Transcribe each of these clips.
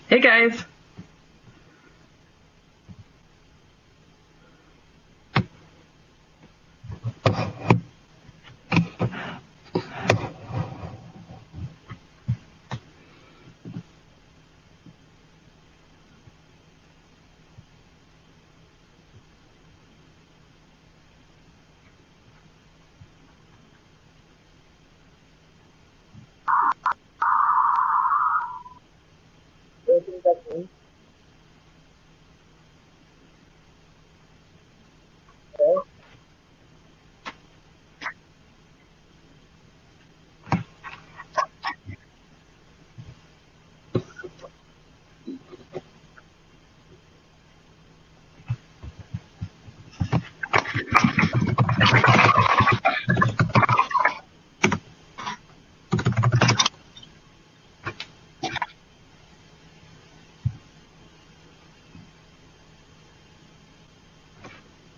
Hey guys.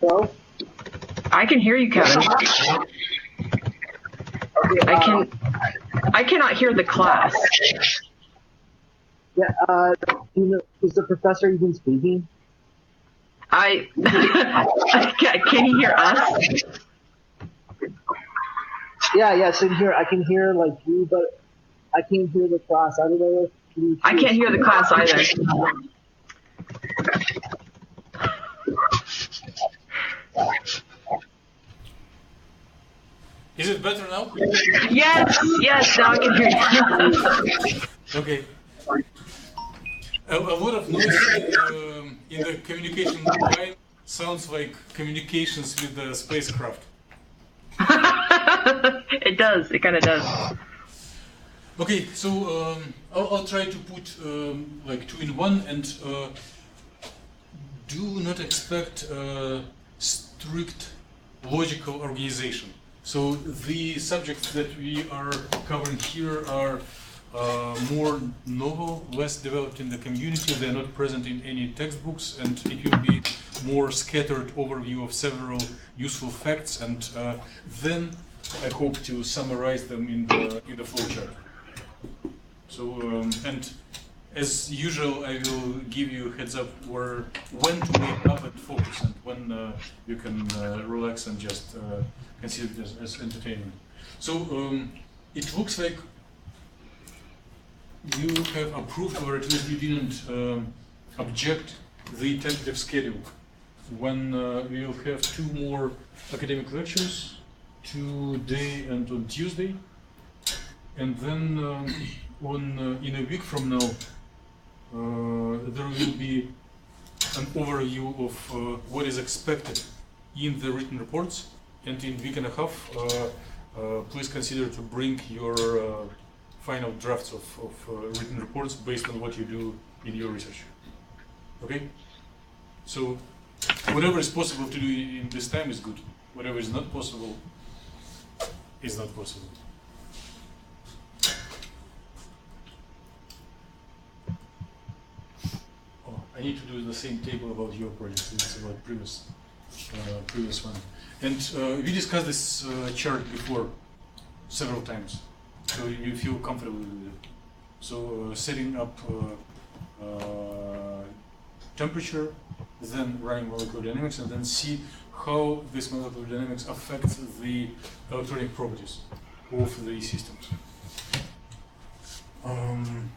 Hello? I can hear you, Kevin. I cannot hear the class. Yeah, is the professor even speaking? Can you hear us? Yeah, so here I can hear like you, but I can't hear the class. I don't know if you I can't hear the class either. Is it better now? Yes, now I can hear you. Okay. A lot of noise in the communication line sounds like communications with the spacecraft. It does. It kind of does. Okay, so I'll try to put like two in one, and do not expect strict logical organization. So the subjects that we are covering here are more novel, less developed in the community. They're not present in any textbooks, and it will be more scattered overview of several useful facts, and then I hope to summarize them in the flowchart. So and as usual, I will give you a heads up when to wake up and focus, and when you can relax and just consider it as entertainment. So it looks like you have approved, or at least you didn't object the tentative schedule. When we will have two more academic lectures, today and on Tuesday, and then in a week from now, there will be an overview of what is expected in the written reports, and in a week and a half, please consider to bring your final drafts of written reports based on what you do in your research. Okay? So whatever is possible to do in this time is good. Whatever is not possible is not possible. Oh, I need to do the same table about your project. It's about previous one. And we discussed this chart before several times, so you feel comfortable with it. So setting up temperature, then running molecular dynamics, and then see how this molecular dynamics affects the electronic properties of the systems. And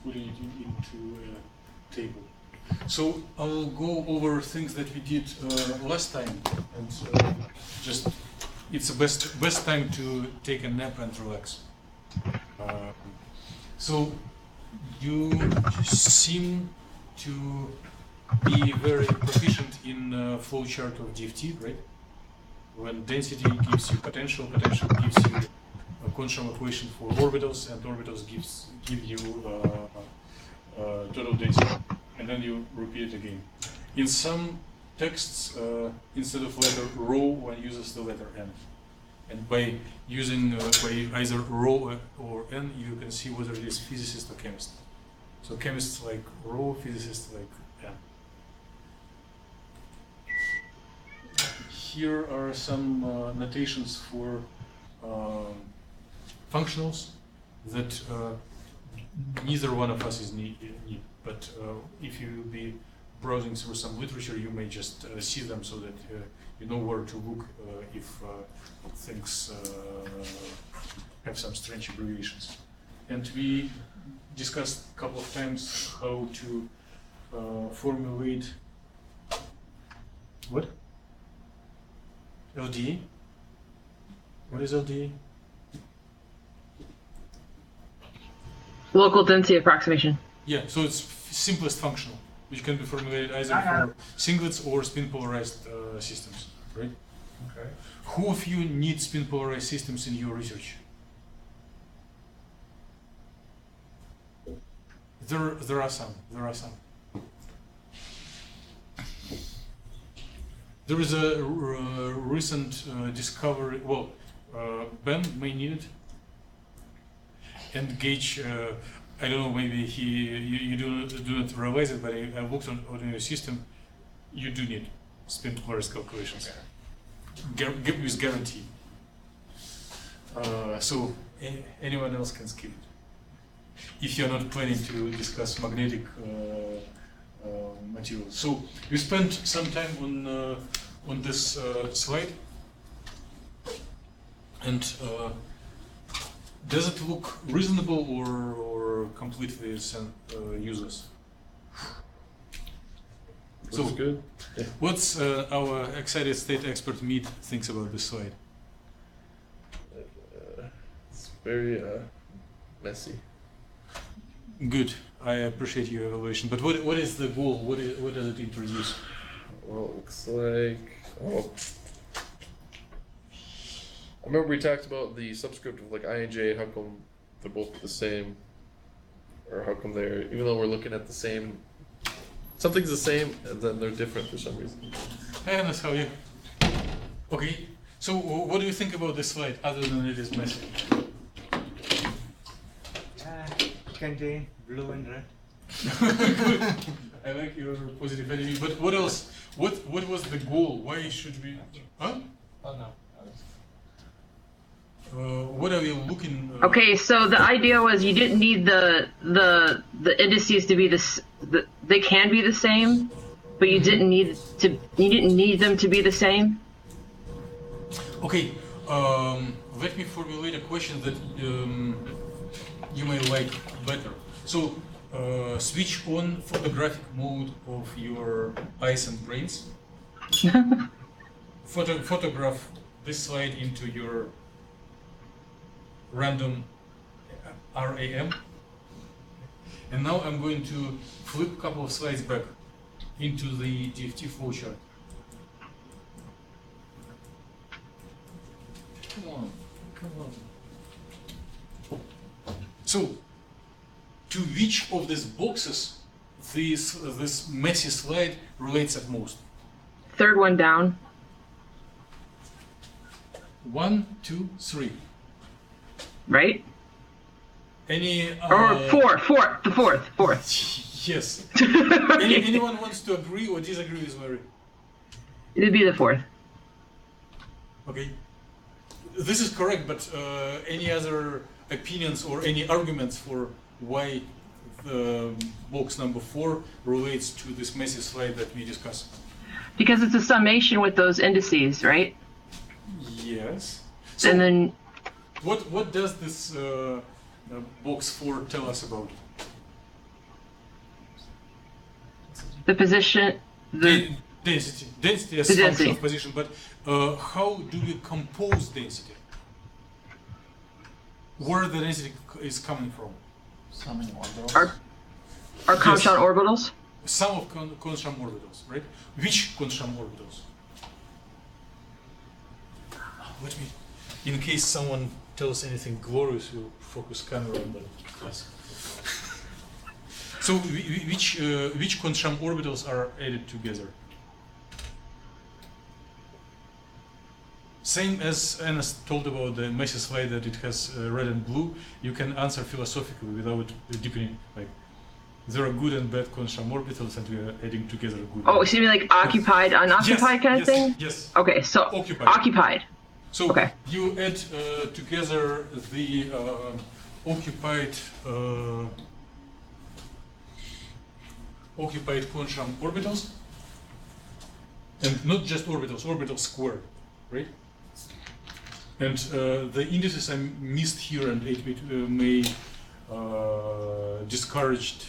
putting it into a table. So I'll go over things that we did last time, and just it's the best time to take a nap and relax. So you seem to be very proficient in flowchart of DFT, right? When density gives you potential, potential gives you a quantum equation for orbitals, and orbitals give you total density, and then you repeat it again. In some texts, instead of letter rho, one uses the letter n. And by using by either rho or n, you can see whether it is physicist or chemist. So chemists like rho, physicists like n. Here are some notations for functionals that neither one of us is need. But if you will be browsing through some literature, you may just see them so that you know where to look if things have some strange abbreviations. And we discussed a couple of times how to formulate what? LDA? What is LDA? Local density approximation. Yeah, so it's simplest functional, which can be formulated either for singlets or spin polarized systems, right? Okay. Who of you need spin polarized systems in your research? There are some. There is a recent discovery. Well, Ben may need it, and Gage. I don't know. Maybe you do not realize it, but I looked on your system. You do need spin polarized calculations, with guarantee. So anyone else can skip it if you're not planning to discuss magnetic materials. So we spent some time on this slide, and does it look reasonable or completely useless? So Looks good. Yeah. what's our excited state expert Mead thinks about this slide? It's very messy. Good. I appreciate your evaluation. But what is the goal? What does it introduce? Well, it looks like. Oh. I remember we talked about the subscript of like I and J. How come they're both the same, or how come they're, even though we're looking at the same, something's the same and then they're different for some reason. Hey, Hannes, how are you? Okay. So what do you think about this slide, other than it is messy? Contain blue and red. Good. I like your positive attitude. But what else? What was the goal? Why should we? Huh? Oh no. What are we looking? Okay, so the idea was you didn't need the indices to be they can be the same, but you didn't need them to be the same. Okay. Let me formulate a question that you may like better. So, switch on photographic mode of your eyes and brains. Photograph this slide into your random RAM. And now I'm going to flip a couple of slides back into the DFT flowchart. Come on. So, to which of these boxes this messy slide relates at most? Third one down. 1, 2, 3. Right? Any? Or the fourth. Yes. Anyone wants to agree or disagree with Mary? It'd be the fourth. Okay. This is correct, but any other opinions or any arguments for why the box number 4 relates to this messy slide that we discussed? Because it's a summation with those indices, right? Yes. So And then what does this box 4 tell us about? the position, Density as The function density. of position, but how do we compose density? Where the density is coming from? Summing orbitals. our Comshawn orbitals. Some of Kohn-Sham orbitals, right? Which Kohn-Sham orbitals? Let me, in case someone tells anything glorious, we'll focus camera on the class. So which Kohn-Sham orbitals are added together? Same as Anas told about the messy slide that it has red and blue, you can answer philosophically without deepening. Like, there are good and bad Kohn-Sham orbitals, and we are adding together good. Oh, so you mean like occupied, unoccupied kind of thing? Yes. Okay, so Occupied. occupied. So Okay. you add together the occupied Kohn-Sham orbitals, and not just orbitals, orbitals squared, right? And the indices I missed here, and it may discouraged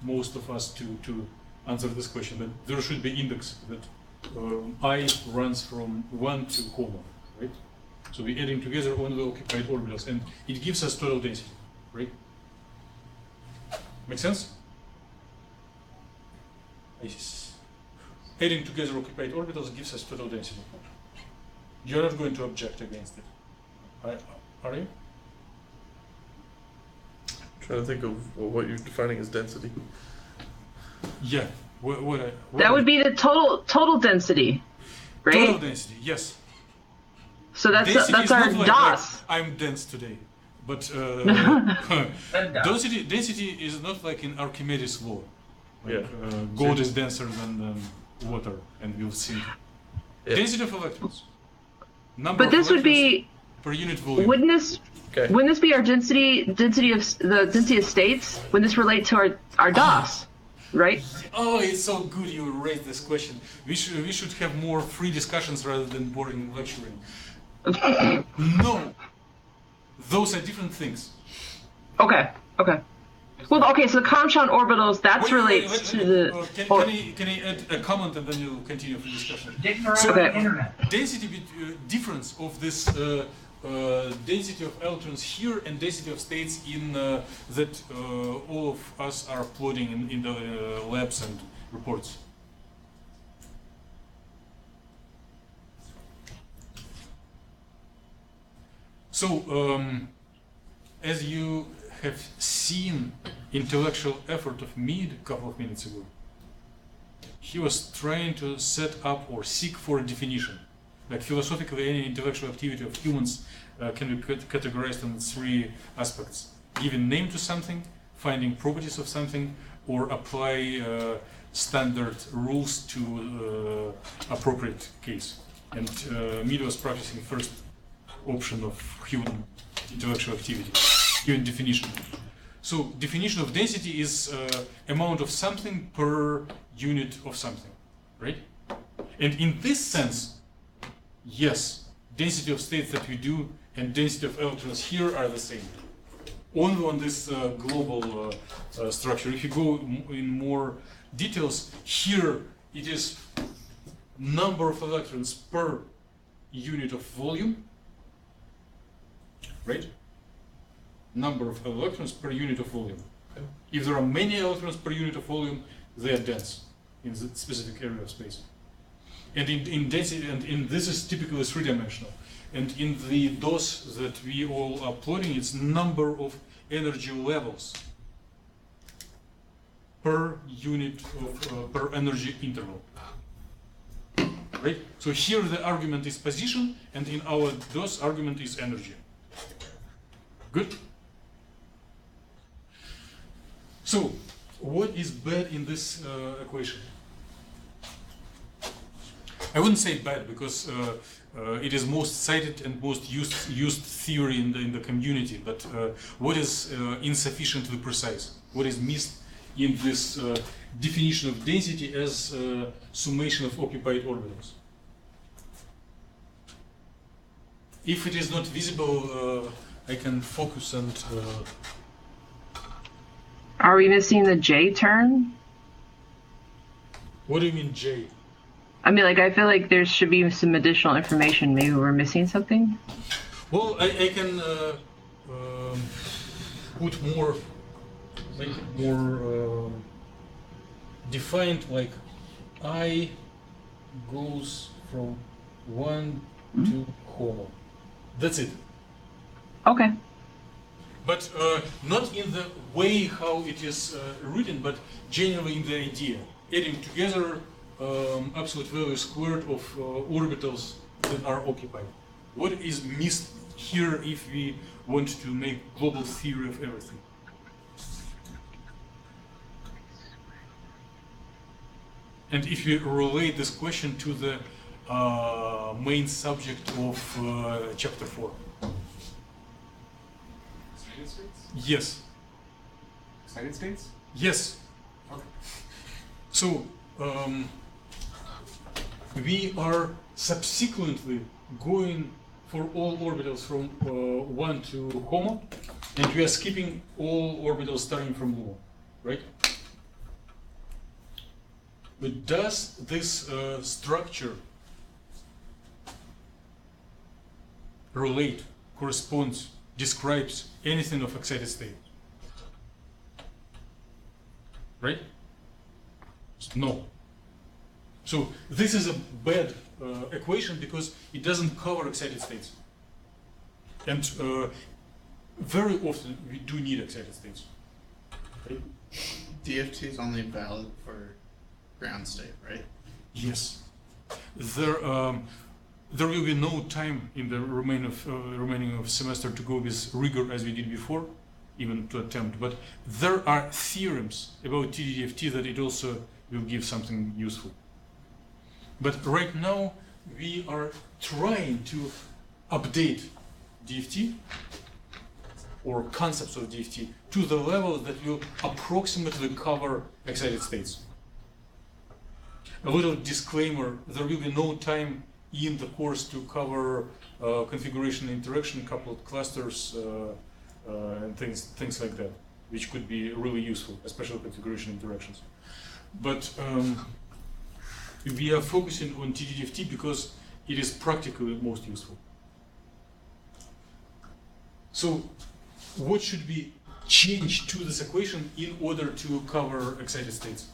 most of us to answer this question. That there should be index that I runs from 1 to comma, right? So we're adding together all the occupied orbitals, and it gives us total density, right? Make sense? Yes. Adding together occupied orbitals gives us total density. You're not going to object against it, are you? Trying to think of what you're defining as density. Yeah. That would be the total density, right? Total density, yes. So that's Density is our not like, DOS. I'm dense today, but density is not like in Archimedes' law. Like, gold is denser than water, and we'll see. Yeah. Density of electrons. Number But this of would be, per unit volume. wouldn't this be our density of the density of states? Wouldn't this relate to our DOS, right? Oh, it's so good you raised this question. We should have more free discussions rather than boring lecturing. No, those are different things. Okay. Well, okay. So the Kohn-Sham orbitals relates to the. Can I add a comment and then you'll continue the discussion? So, Density difference of this density of electrons here and density of states in that all of us are plotting in the labs and reports. So, as you have seen intellectual effort of Mead a couple of minutes ago, he was trying to set up or seek for a definition. Like philosophically, any intellectual activity of humans can be categorized in 3 aspects: giving name to something, finding properties of something, or apply standard rules to appropriate case. And Mead was practicing first option of human intellectual activity, given definition. So definition of density is amount of something per unit of something, right? And in this sense, yes, density of states that we do and density of electrons here are the same. Only on this global structure. If you go in more details, here it is number of electrons per unit of volume, right? Number of electrons per unit of volume. If there are many electrons per unit of volume, they are dense in the specific area of space. And in density, and this is typically 3-dimensional. And in the DOS that we all are plotting, it's number of energy levels per unit of per energy interval. Right? So here the argument is position, and in our DOS argument is energy. Good? So, what is bad in this equation? I wouldn't say bad because it is most cited and most used theory in the community. But what is insufficiently precise? What is missed in this definition of density as summation of occupied orbitals? If it is not visible, I can focus and. Are we missing the J term? What do you mean J? I mean, like, I feel like there should be some additional information. Maybe we're missing something? Well, I can put more, make it more defined, like I goes from 1 to comma. That's it. Okay. But not in the way how it is written, but generally in the idea. Adding together absolute value squared of orbitals that are occupied. What is missed here if we want to make global theory of everything? And if we relate this question to the main subject of chapter 4. Excited states? Yes. Excited states? Yes. Okay. So we are subsequently going for all orbitals from 1 to HOMO, and we are skipping all orbitals starting from LUMO, right? But does this structure relate, corresponds, describes anything of excited state? Right? No. So this is a bad equation because it doesn't cover excited states. And very often we do need excited states. Right? DFT is only valid for ground state, right? Yes. There will be no time in the remaining of semester to go with rigor as we did before, even to attempt. But there are theorems about TDDFT that it also will give something useful. But right now we are trying to update DFT or concepts of DFT to the level that will approximately cover excited states. A little disclaimer, there will be no time in the course to cover configuration interaction, coupled clusters, and things like that, which could be really useful, especially configuration interactions. But we are focusing on TDDFT because it is practically most useful. So what should be changed to this equation in order to cover excited states?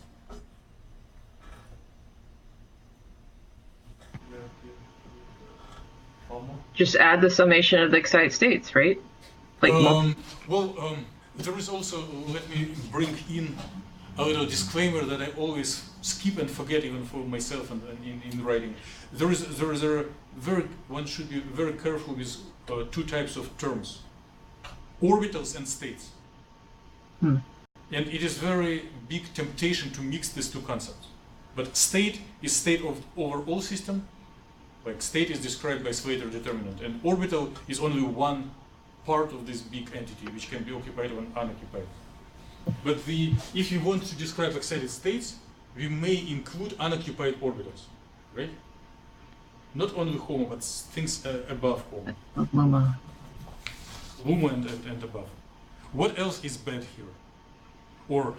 Just add the summation of the excited states, right? Like there is also, let me bring in a little disclaimer that I always skip and forget, even for myself and in writing. One should be very careful with two types of terms: orbitals and states. And it is very big temptation to mix these two concepts. But state is state of overall system. Like state is described by Slater determinant, and orbital is only one part of this big entity, which can be occupied or unoccupied. But if you want to describe excited states, we may include unoccupied orbitals, right? Not only HOMO, but things above HOMO. LUMO. LUMO and above. What else is bad here? Or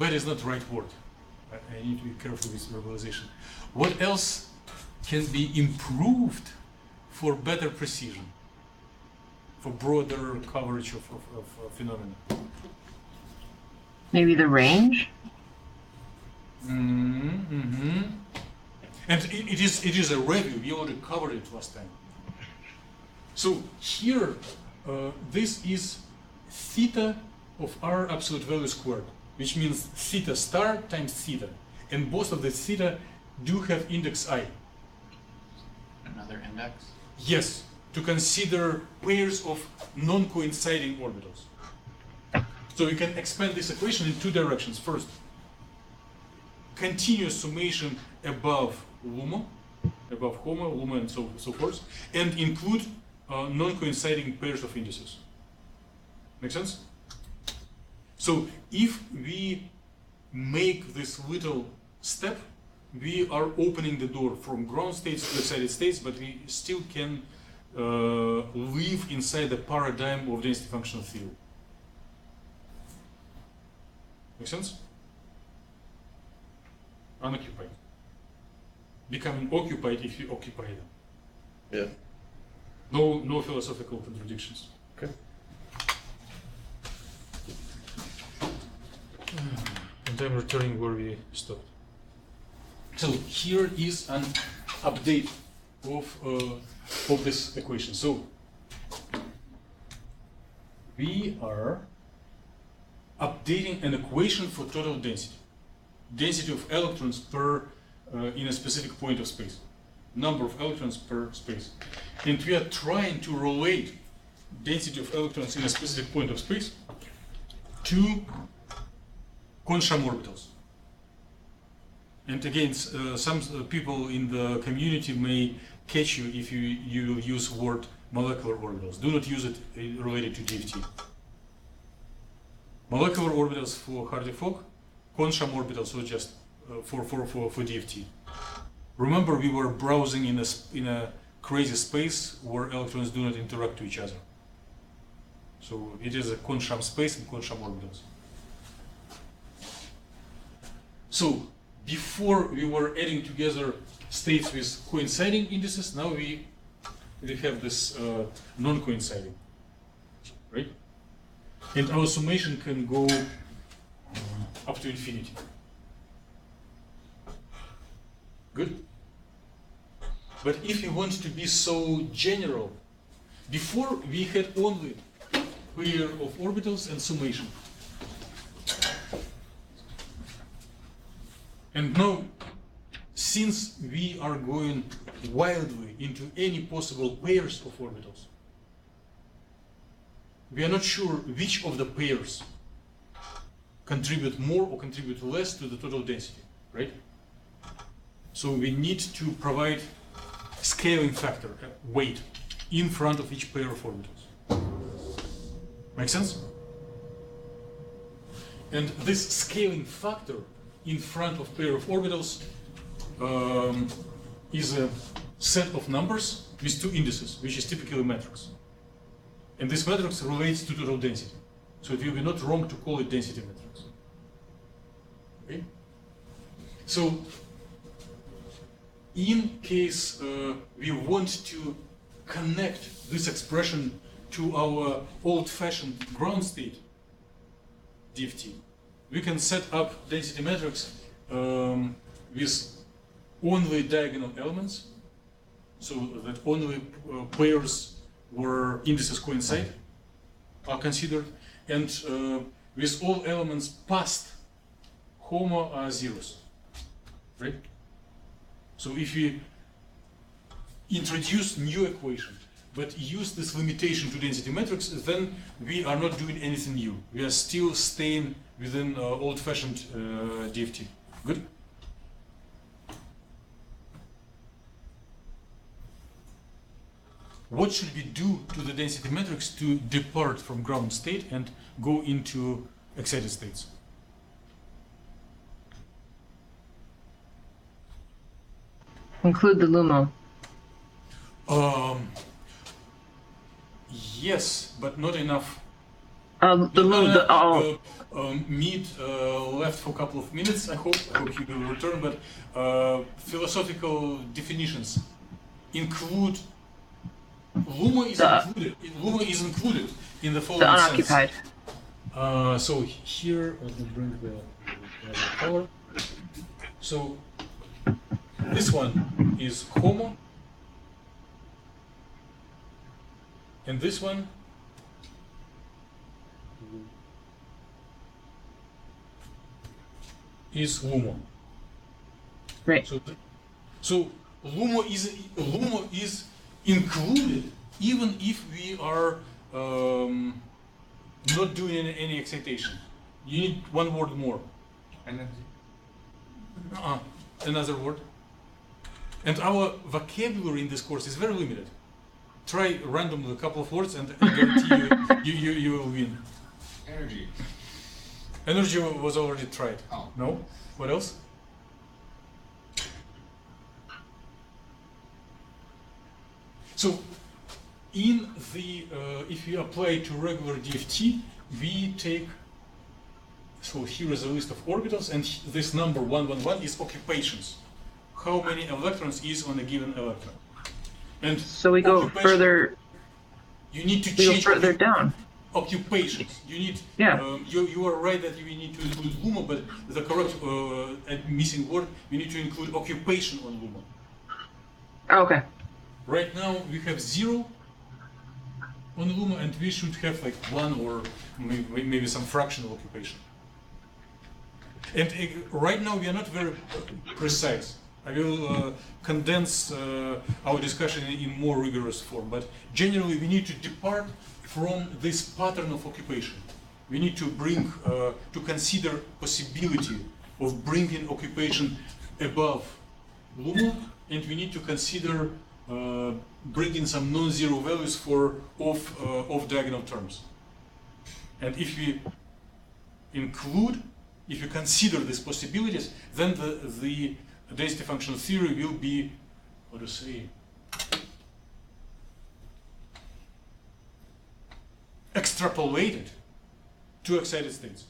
bad is not the right word. I need to be careful with verbalization. What else can be improved for better precision, for broader coverage of phenomena? Maybe the range? And it is a review. We already covered it last time. So here, this is theta of r absolute value squared, which means theta star times theta. And both of the theta do have index I. Another index? Yes, to consider pairs of non-coinciding orbitals. So you can expand this equation in two directions. First, continuous summation above LUMO, above HOMO, LUMO, and so forth, and include non-coinciding pairs of indices. Make sense? So if we make this little step, we are opening the door from ground states to excited states, but we still can live inside the paradigm of density functional theory. Make sense? Unoccupied. Becoming occupied if you occupy them. Yeah. No philosophical contradictions. Okay. And I'm returning where we stopped. So here is an update of this equation. So we are updating an equation for total density of electrons per in a specific point of space, number of electrons per space, and we are trying to relate density of electrons in a specific point of space to Kohn-Sham orbitals. And again, some people in the community may catch you if you will use word molecular orbitals. Do not use it related to DFT. Molecular orbitals for Hardy-Fock, CHEM orbitals are just for DFT. Remember, we were browsing in a crazy space where electrons do not interact to each other. So it is a CHEM space and CHEM orbitals. So before we were adding together states with coinciding indices, now we have this non-coinciding, right? And our summation can go up to infinity. Good? But if you want to be so general, before we had only pair of orbitals and summation. And now, since we are going wildly into any possible pairs of orbitals, we are not sure which of the pairs contribute more or contribute less to the total density, right? So we need to provide scaling factor, weight, in front of each pair of orbitals. Make sense? And this scaling factor in front of pair of orbitals is a set of numbers with two indices, which is typically a matrix. And this matrix relates to total density. So it will be not wrong to call it density matrix. Okay? So in case we want to connect this expression to our old-fashioned ground state, DFT, we can set up density matrix with only diagonal elements, so that only pairs where indices coincide are considered, and with all elements past HOMO are zeros, right? So if we introduce new equation, but use this limitation to density matrix, then we are not doing anything new. We are still staying within old-fashioned DFT. Good? What should we do to the density matrix to depart from ground state and go into excited states? Include the LUMO. Yes, but not enough. Meet left for a couple of minutes. I hope he will return. But philosophical definitions include LUMO is included. LUMO is included in the following The unoccupied. sense. So here, let me bring the color. So this one is HOMO, and this one is LUMO. Right. So LUMO is included even if we are not doing any excitation. You need one word more. Energy. Another word. And our vocabulary in this course is very limited. Try randomly a couple of words and I guarantee you will win. Energy. Energy was already tried. Oh. No? What else? So, in the if you apply to regular DFT, we take. So here is a list of orbitals, and this number 111 is occupations. How many electrons is on a given electron? And So we go further. You need to We go change further down. occupations. You need. Yeah. You are right that you need to include LUMO, but the correct missing word, we need to include occupation on LUMO. Oh, okay. Right now we have 0 on LUMO, and we should have like 1 or maybe some fractional occupation. And right now we are not very precise. I will condense our discussion in more rigorous form, but generally we need to depart from this pattern of occupation. We need to bring, to consider possibility of bringing occupation above LUMO, and we need to consider bringing some non-zero values for off-diagonal terms. And if we consider these possibilities, then the density function theory will be, how to say, extrapolated to excited states.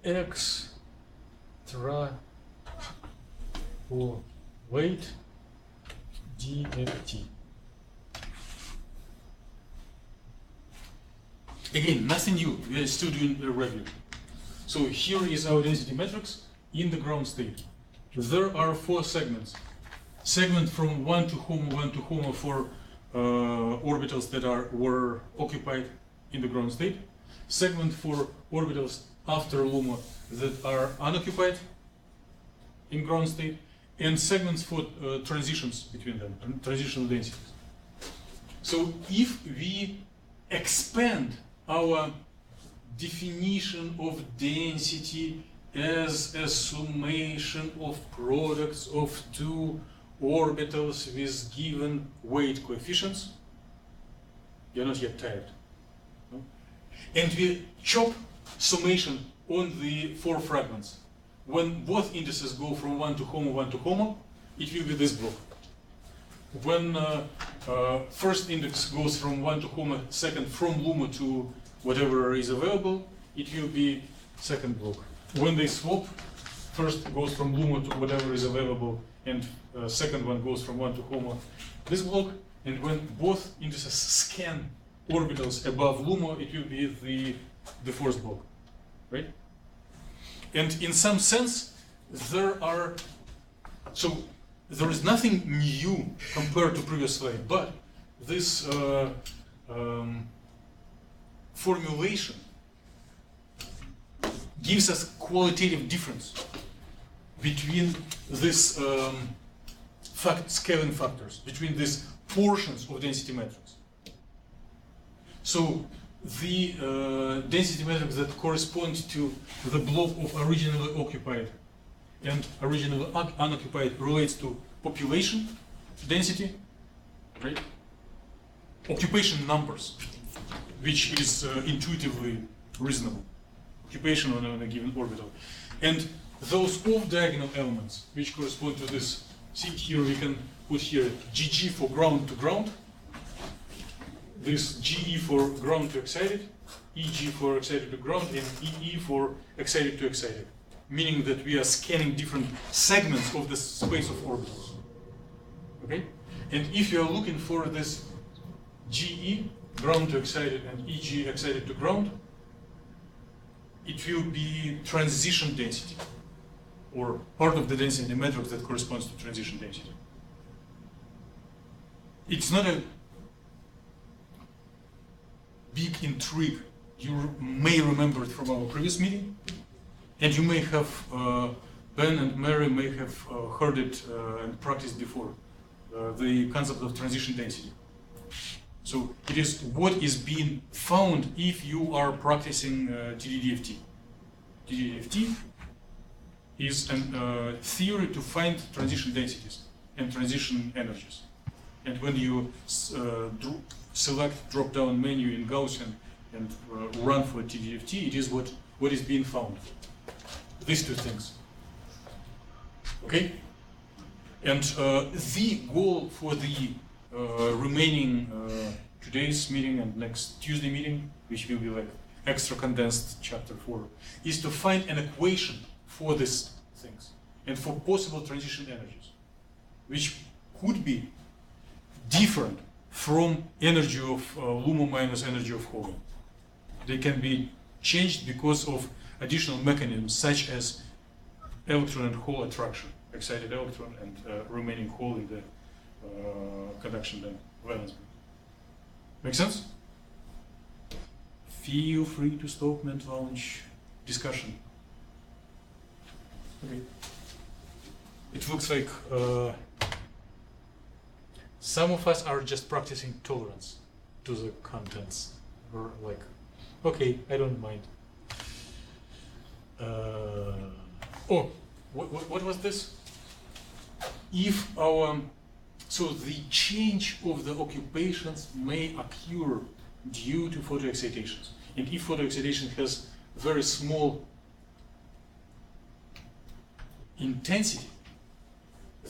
Extrapolate DFT. Again, nothing new. We are still doing a review. So here is our density matrix in the ground state. There are 4 segments. Segment from 1 to HOMO for orbitals that were occupied in the ground state. Segment for orbitals after LUMO that are unoccupied in ground state. And segments for transitions between them, transitional densities. So if we expand our definition of density as a summation of products of 2 orbitals with given weight coefficients, you're not yet tired. No? And we chop summation on the 4 fragments. When both indices go from 1 to HOMO, it will be this block. When first index goes from 1 to HOMO, second from LUMO to whatever is available, it will be second block. When they swap, first goes from LUMO to whatever is available, and second one goes from 1 to HOMO, this block. And when both indices scan orbitals above LUMO, it will be the fourth block, right? And in some sense, there is nothing new compared to previous slide, but this formulation gives us qualitative difference between these scaling factors, between these portions of density matrix. So the density matrix that corresponds to the block of originally occupied and originally unoccupied relates to population density, right? Occupation numbers, which is intuitively reasonable. Occupation on a given orbital. And those off-diagonal elements, which correspond to this, see here we can put here GG for ground to ground, this GE for ground to excited, EG for excited to ground, and EE for excited to excited. Meaning that we are scanning different segments of the space of orbitals. Okay? And if you are looking for this GE, ground to excited, and EG, excited to ground, it will be transition density, or part of the density matrix that corresponds to transition density. It's not a big intrigue. You may remember it from our previous meeting, and you may have, Ben and Mary may have heard it and practiced before, the concept of transition density. So it is what is being found if you are practicing TDDFT. TDDFT is a theory to find transition densities and transition energies. And when you select drop-down menu in Gaussian and run for TDDFT, it is what is being found. These 2 things. Okay? And the goal for the remaining today's meeting and next Tuesday meeting, which will be like extra condensed chapter 4, is to find an equation for these things and for possible transition energies, which could be different from energy of LUMO minus energy of HOMO. They can be changed because of additional mechanisms such as electron and hole attraction, excited electron and remaining hole in the conduction band, valence band. Make sense? Feel free to stop mid-launch discussion. Okay. It looks like some of us are just practicing tolerance to the contents, or like, okay, I don't mind. Oh, what was this? If our, so the change of the occupations may occur due to photoexcitations. And if photoexcitation has very small intensity,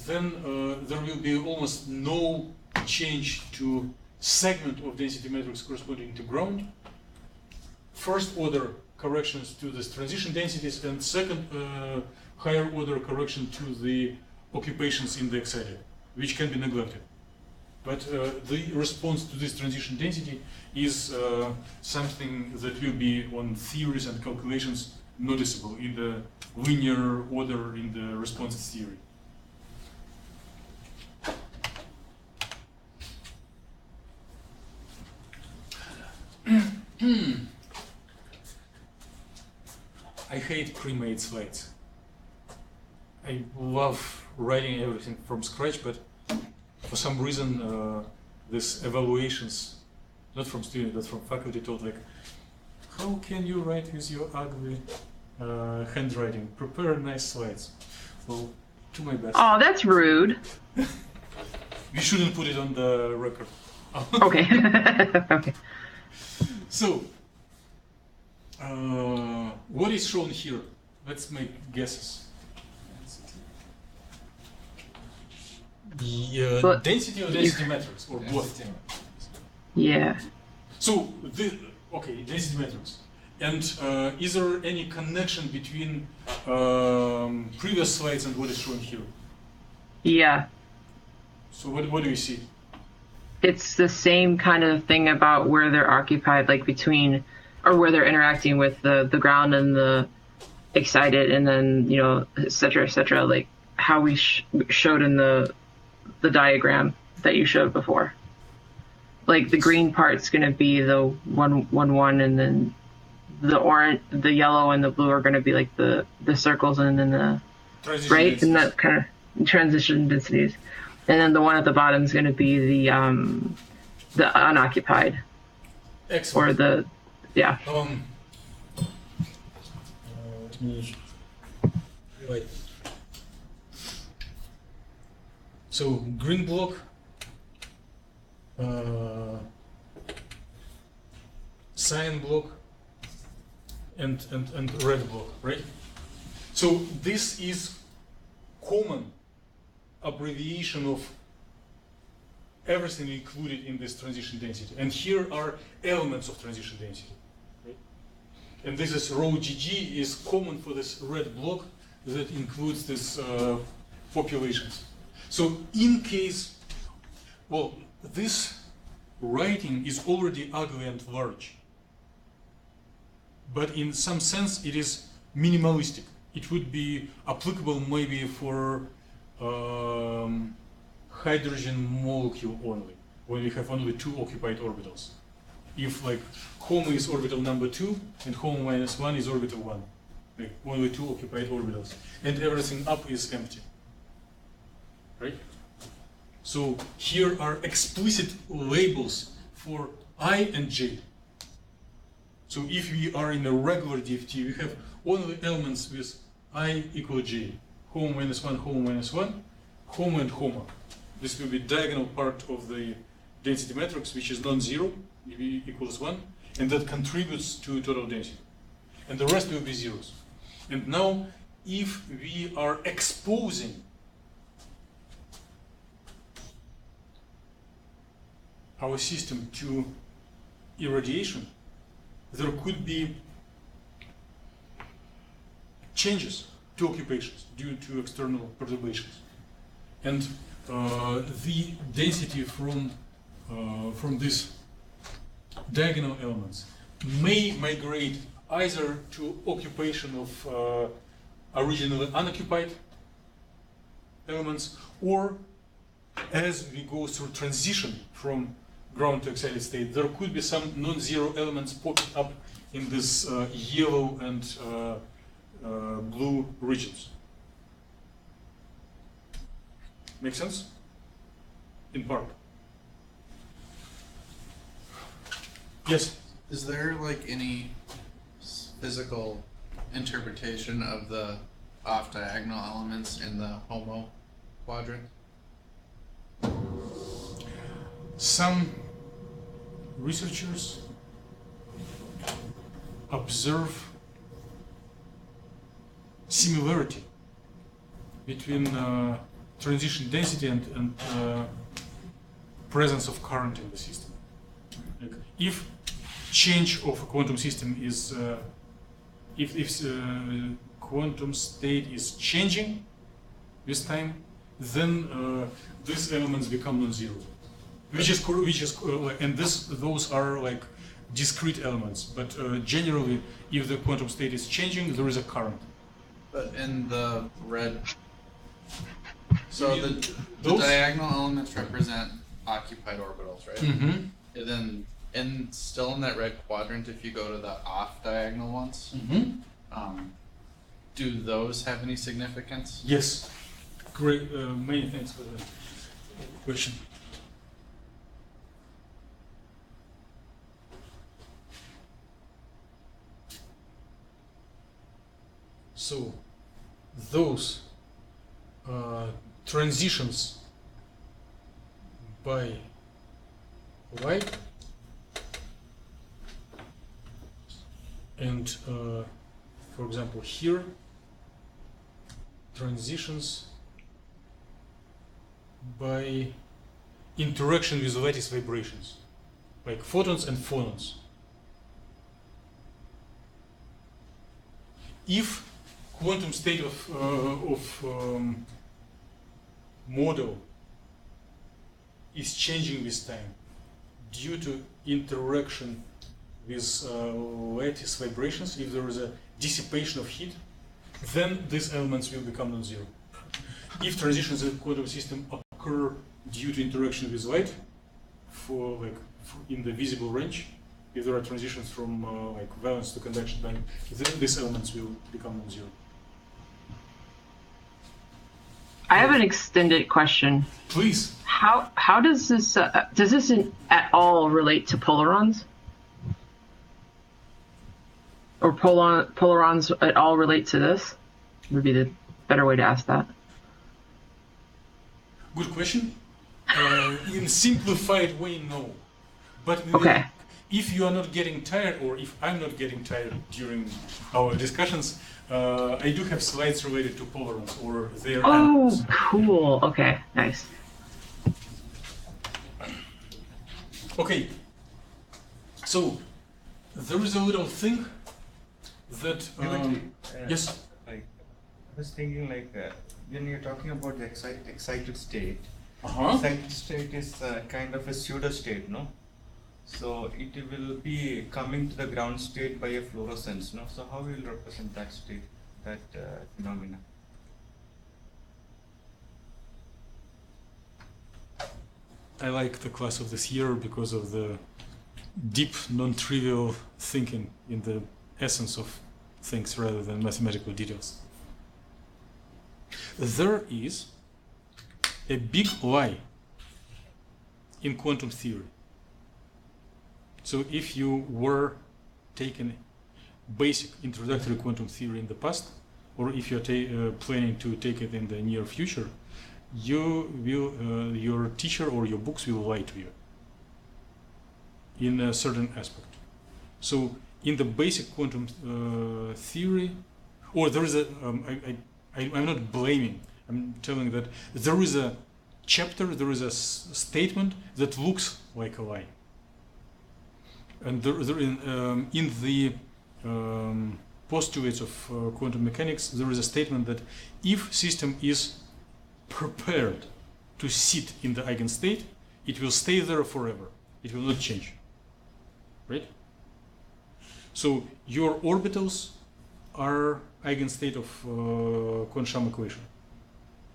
then there will be almost no change to segment of density matrix corresponding to ground. First order corrections to these transition densities, and second higher order correction to the occupations in the excited, which can be neglected. But the response to this transition density is something that will be on theories and calculations noticeable in the linear order in the responses theory. I hate pre-made slides. I love writing everything from scratch, but for some reason these evaluations, not from students but from faculty, taught like, how can you write with your ugly handwriting? Prepare nice slides. Well, to my best. Oh, that's rude. We shouldn't put it on the record. Okay. Okay. So, what is shown here? Let's make guesses. The But density or density matrix, or both? Yeah. So, okay, density matrix. And is there any connection between previous slides and what is shown here? Yeah. So what do you see? It's the same kind of thing about where they're occupied, like between, or where they're interacting with the ground and the excited, and then, you know, et cetera, like how we showed in the diagram that you showed before. Like the green part's going to be the 1, 1, 1, and then the orange, the yellow, and the blue are going to be like the circles, and then the Transition right, densities. and that kind of transition densities. And then the one at the bottom is going to be the unoccupied, Excellent. or the, yeah. Right. So green block, cyan block, and red block, right? So this is common abbreviation of everything included in this transition density. And here are elements of transition density. Right? And this is rho GG is common for this red block that includes this populations. So in case, well, this writing is already ugly and large. But in some sense it is minimalistic. It would be applicable maybe for hydrogen molecule only, when we have only 2 occupied orbitals. If like HOMO is orbital number 2 and HOMO minus 1 is orbital 1, like only 2 occupied orbitals, and everything up is empty, right? So here are explicit labels for I and J. So if we are in a regular DFT, we have only elements with I equal J. HOMO minus 1, HOMO minus 1, HOMO and HOMO. This will be diagonal part of the density matrix, which is non-zero, V equals 1, and that contributes to total density. And the rest will be zeros. And now, if we are exposing our system to irradiation, there could be changes to occupations due to external perturbations. And the density from these diagonal elements may migrate either to occupation of originally unoccupied elements, or as we go through transition from ground to excited state, there could be some non-zero elements popping up in this yellow and blue regions. Make sense? In part. Yes? Is there like any physical interpretation of the off diagonal elements in the HOMO quadrant? Some researchers observe similarity between transition density and presence of current in the system. Like if change of a quantum system is if quantum state is changing with time, then these elements become non-zero, and those are like discrete elements. But generally, if the quantum state is changing, there is a current. But in the red, so the those- diagonal elements represent occupied orbitals, right? Mm-hmm. And then still in that red quadrant, if you go to the off diagonal ones, do those have any significance? Yes. Great. Many thanks for the question. So, those transitions by light and, for example, here, transitions by interaction with lattice vibrations, like photons and phonons. If quantum state of model is changing with time due to interaction with lattice vibrations, if there is a dissipation of heat, then these elements will become non-zero. If transitions in the quantum system occur due to interaction with light, in the visible range, if there are transitions from like valence to conduction band, then these elements will become non-zero. I have an extended question. Please. How does this at all relate to polarons? Or polarons at all relate to this? Would be the better way to ask that. Good question. In simplified way, no. But Okay. if you are not getting tired, or if I'm not getting tired during our discussions, I do have slides related to polarons or their Oh, animals. cool. Okay, nice. Okay. So there is a little thing that Dimitri, yes. Like, I was thinking like when you're talking about the excited state, Uh-huh. excited state is kind of a pseudo state, no? So it will be coming to the ground state by a fluorescence, no? So how will you represent that state, that phenomena? I like the class of this year because of the deep, non-trivial thinking in the essence of things rather than mathematical details. There is a big lie in quantum theory. So if you were taking basic introductory quantum theory in the past, or if you're planning to take it in the near future, you will, your teacher or your books will lie to you in a certain aspect. So in the basic quantum theory, or there is a, I'm not blaming, I'm telling that there is a chapter, there is a statement that looks like a lie. And in the postulates of quantum mechanics, there is a statement that if system is prepared to sit in the eigenstate, it will stay there forever. It will not change. Right? So your orbitals are eigenstate of quantum equation.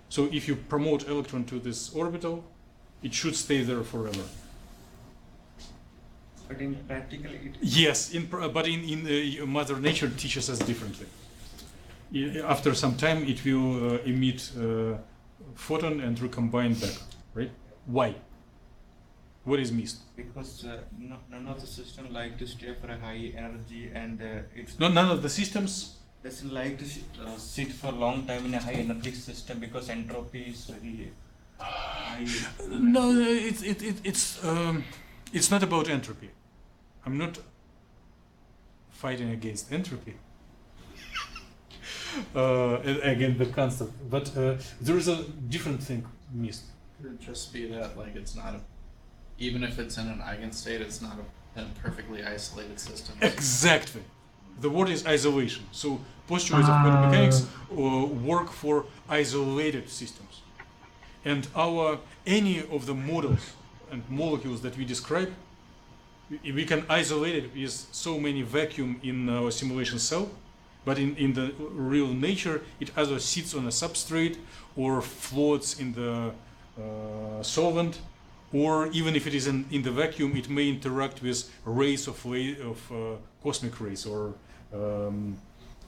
So if you promote electron to this orbital, it should stay there forever. But in practical, it Yes, but in Mother Nature teaches us differently. After some time, it will emit photon and recombine back. Right? Why? What is missed? because none of the system like to stay for a high energy and it's No, none of the systems doesn't like to sit for a long time in a high energy system because entropy is very high. No, it's not about entropy. I'm not fighting against entropy. Again, the concept, but there is a different thing missed. Could it just be that like it's not a, even if it's in an eigenstate, it's not a perfectly isolated system? Exactly. The word is isolation. So postulates of quantum mechanics work for isolated systems, and any of the models and molecules that we describe, we can isolate it with so many vacuum in our simulation cell, but in the real nature, it either sits on a substrate or floats in the solvent, or even if it is in the vacuum, it may interact with rays of cosmic rays or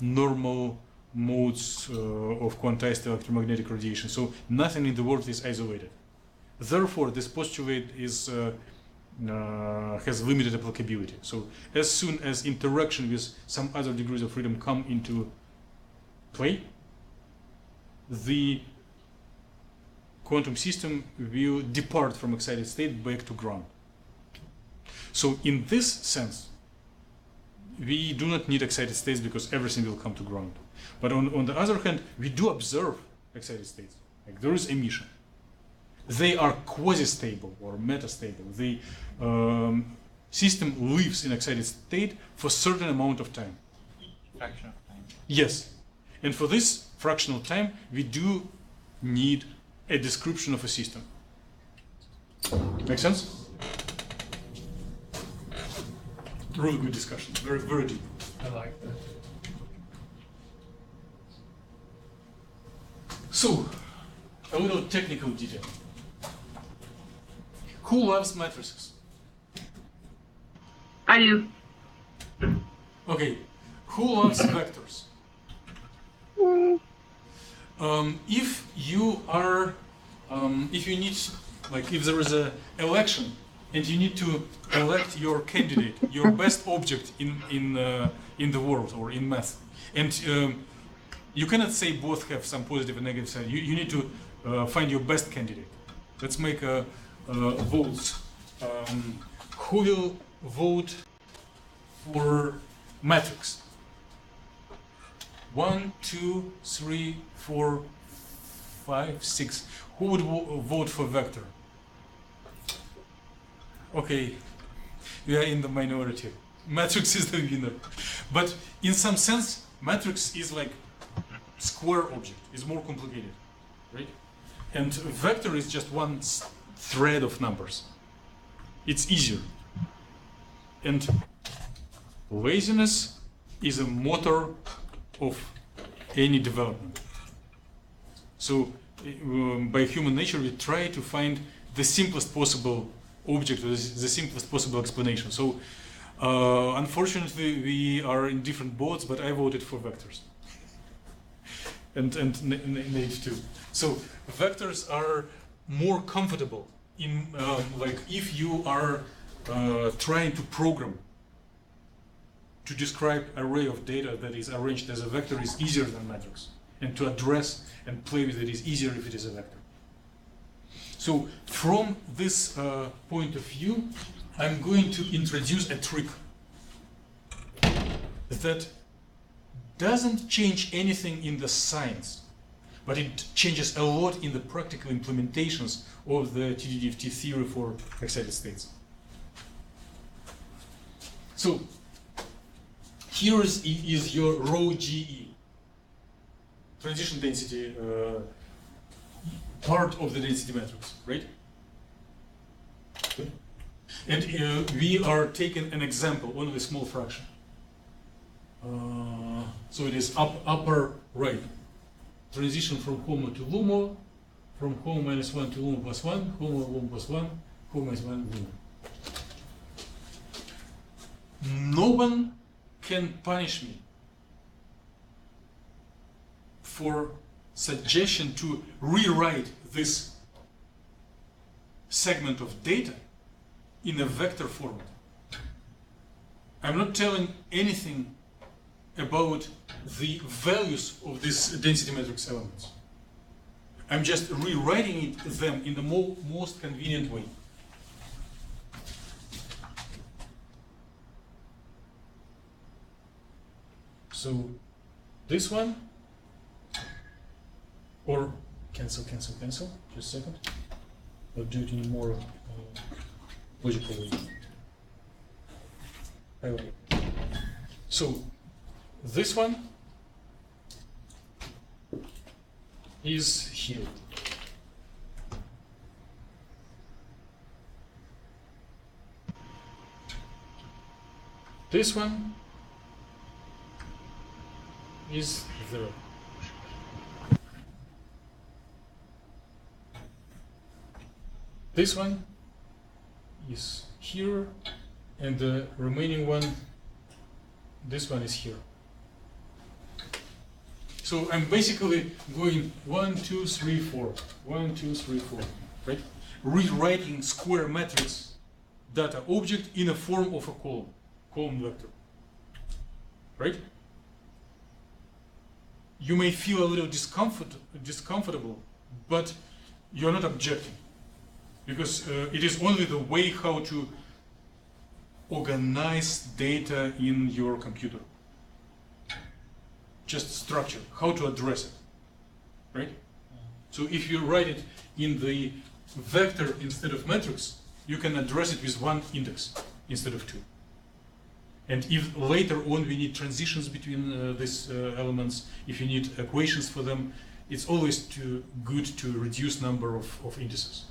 normal modes of quantized electromagnetic radiation. So nothing in the world is isolated. Therefore, this postulate is has limited applicability. So as soon as interaction with some other degrees of freedom come into play, the quantum system will depart from excited state back to ground. So in this sense, we do not need excited states because everything will come to ground. But on the other hand, we do observe excited states. Like there is emission. They are quasi-stable or metastable. The system lives in excited state for a certain amount of time. Fraction of time. Yes. And for this fractional time, we do need a description of a system. Make sense? Really good discussion. Very, very deep. I like that. So, a little technical detail. Who loves matrices? I do. Okay. Who loves vectors? If you are, if you need, like, if there is an election and you need to elect your candidate, your best object in the world or in math, and you cannot say both have some positive and negative side. You need to find your best candidate. Let's make a votes. Who will vote for matrix? 1, 2, 3, 4, 5, 6. Who would vote for vector? Okay, we are in the minority. Matrix is the winner. But in some sense, matrix is like square object. It's more complicated, right? And vector is just one thread of numbers. It's easier. And laziness is a motor of any development. So by human nature, we try to find the simplest possible object, or the simplest possible explanation. So unfortunately, we are in different boats, but I voted for vectors. and Nate too. So vectors are more comfortable in, like, if you are trying to program to describe array of data that is arranged as a vector is easier than matrix, and to address and play with it is easier if it is a vector. So from this point of view, I'm going to introduce a trick that doesn't change anything in the science, but it changes a lot in the practical implementations of the TDDFT theory for excited states. So here is your rho GE, transition density part of the density matrix, right? And we are taking an example, only a small fraction. So it is upper right. Transition from HOMO to LUMO, from HOMO minus 1 to LUMO plus 1, HOMO LUMO plus 1, HOMO minus 1, LUMO. No one can punish me for suggestion to rewrite this segment of data in a vector format. I'm not telling anything about the values of these density matrix elements. I'm just rewriting them in the most convenient way. So this one, or cancel, just a second. I'll do it in a more logical way. So this one is here. This one is there. This one is here, and the remaining one, this one is here. So I'm basically going 1, 2, 3, 4, 1, 2, 3, 4, right? Rewriting square matrix data object in a form of a column vector, right? You may feel a little discomfortable, but you're not objecting, because it is only the way how to organize data in your computer. Just structure, how to address it, right? So if you write it in the vector instead of matrix, you can address it with one index instead of two. And if later on we need transitions between these elements, if you need equations for them, it's always good to reduce number of indices.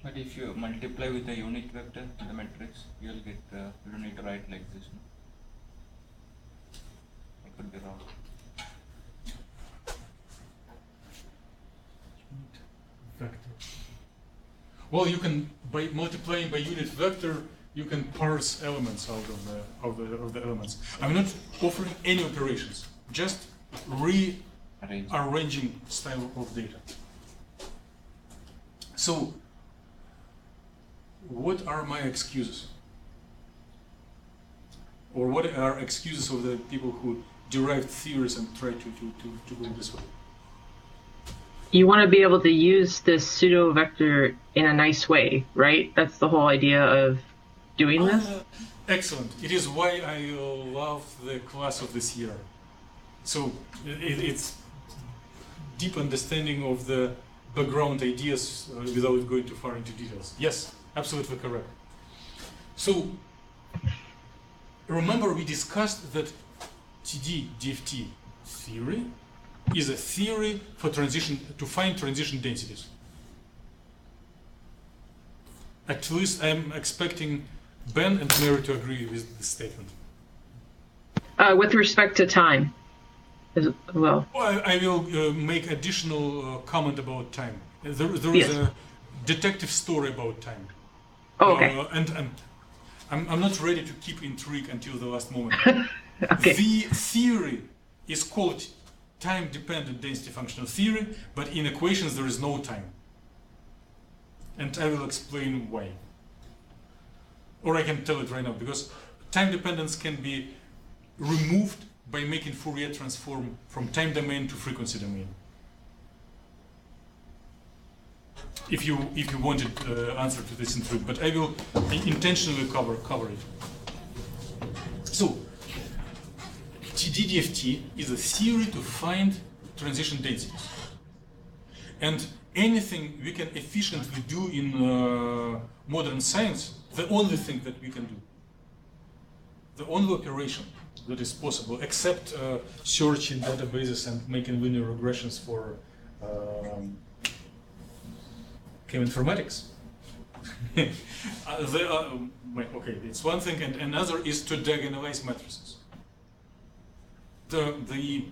But if you multiply with a unit vector in the matrix, you'll get, you don't need to write like this. No? I could be wrong. Unit vector. Well, you can, by multiplying by unit vector, you can parse elements out of the elements. I'm not offering any operations, just rearranging style of data. So, what are my excuses? Or what are excuses of the people who derived theories and try to go this way? You want to be able to use this pseudo vector in a nice way, right? That's the whole idea of doing this. Excellent. It is why I love the class of this year. So it's deep understanding of the background ideas without going too far into details. Yes, absolutely correct. So remember we discussed that TD-DFT theory is a theory for transition, to find transition densities. At least I'm expecting Ben and Mary to agree with this statement. With respect to time as well. I will make additional comment about time. There Yes. is a detective story about time. Oh, okay. And I'm not ready to keep intrigue until the last moment. Okay. The theory is called time-dependent density functional theory, but in equations there is no time. And I will explain why. Or I can tell it right now, because time dependence can be removed by making Fourier transform from time domain to frequency domain. If you wanted answer to this intrigue, but I will intentionally cover it. So, TD-DFT is a theory to find transition densities. And anything we can efficiently do in modern science, the only thing that we can do, the only operation that is possible, except searching databases and making linear regressions for cheminformatics. Okay, it's one thing, and another is to diagonalize matrices. The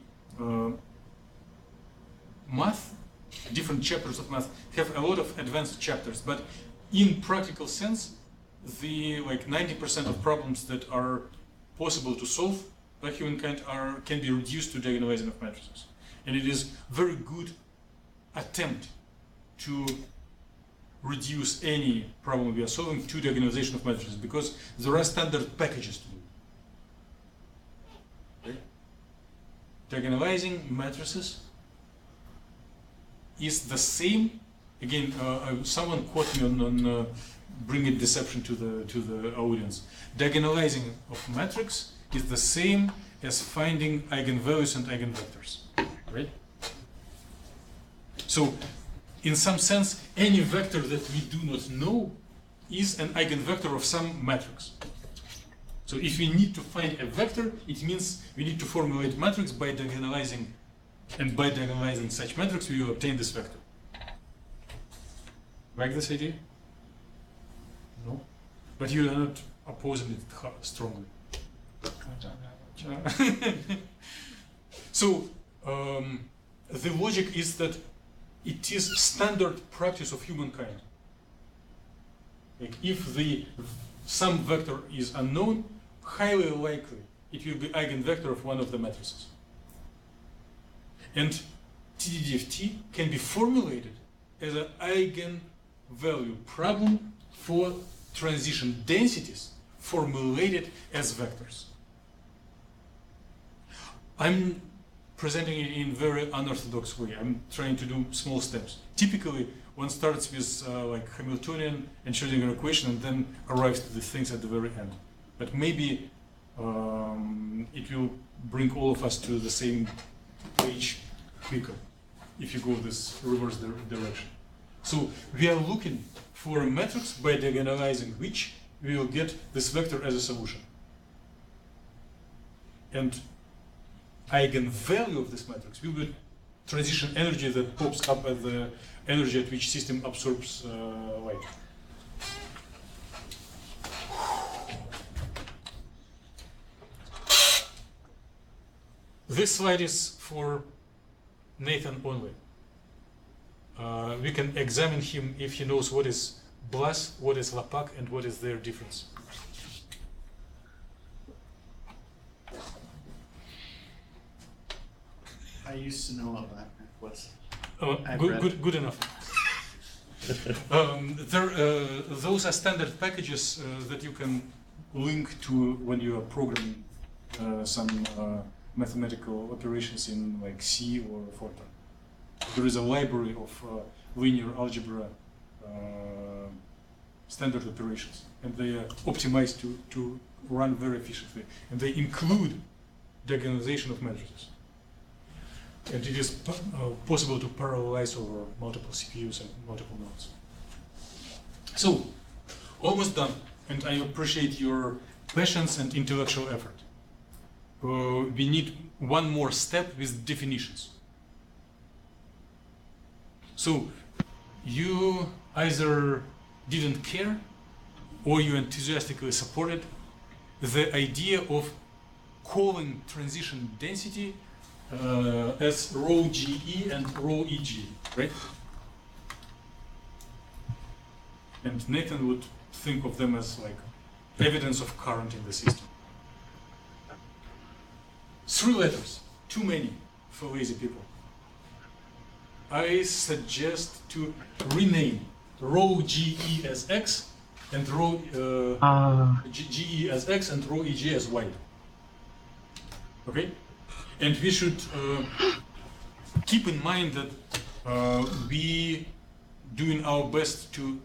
math, different chapters of math have a lot of advanced chapters, but in practical sense, the 90% of problems that are possible to solve by humankind can be reduced to diagonalizing of matrices. And it is very good attempt to reduce any problem we are solving to diagonalization of matrices, because there are standard packages to do. Okay? diagonalizing matrices is the same. Again, someone quote me on bringing deception to the audience. Diagonalizing of matrix is the same as finding eigenvalues and eigenvectors, right? So, in some sense, any vector that we do not know is an eigenvector of some matrix. So if we need to find a vector, it means we need to formulate matrix by diagonalizing, and by diagonalizing such matrix, we will obtain this vector. Like this idea? No? But you are not opposing it strongly. So, the logic is that it is standard practice of humankind. Like if some vector is unknown, highly likely it will be eigenvector of one of the matrices. And TDDFT can be formulated as an eigenvalue problem for transition densities formulated as vectors. I'm presenting it in very unorthodox way. I'm trying to do small steps. Typically, one starts with like Hamiltonian and Schrödinger equation and then arrives to the things at the very end. But maybe it will bring all of us to the same page quicker if you go this reverse direction. So we are looking for a matrix by diagonalizing which we will get this vector as a solution. And eigenvalue of this matrix will be transition energy that pops up at the energy at which system absorbs light. This slide is for Nathan only. We can examine him if he knows what is Blas, what is Lapac, and what is their difference. I used to know what Lapac was. Good enough. Those are standard packages that you can link to when you are programming some mathematical operations in like C or Fortran. There is a library of linear algebra standard operations, and they are optimized to run very efficiently, and they include diagonalization of matrices. And it is possible to parallelize over multiple CPUs and multiple nodes. So, almost done, and I appreciate your patience and intellectual effort. We need one more step with definitions. So, you either didn't care or you enthusiastically supported the idea of calling transition density as rho GE and rho EG, right? And Nathan would think of them as like evidence of current in the system. 3 letters, too many for lazy people. I suggest to rename rho GE as X and rho GE as X and rho EG as Y. Okay? And we should keep in mind that we doing our best to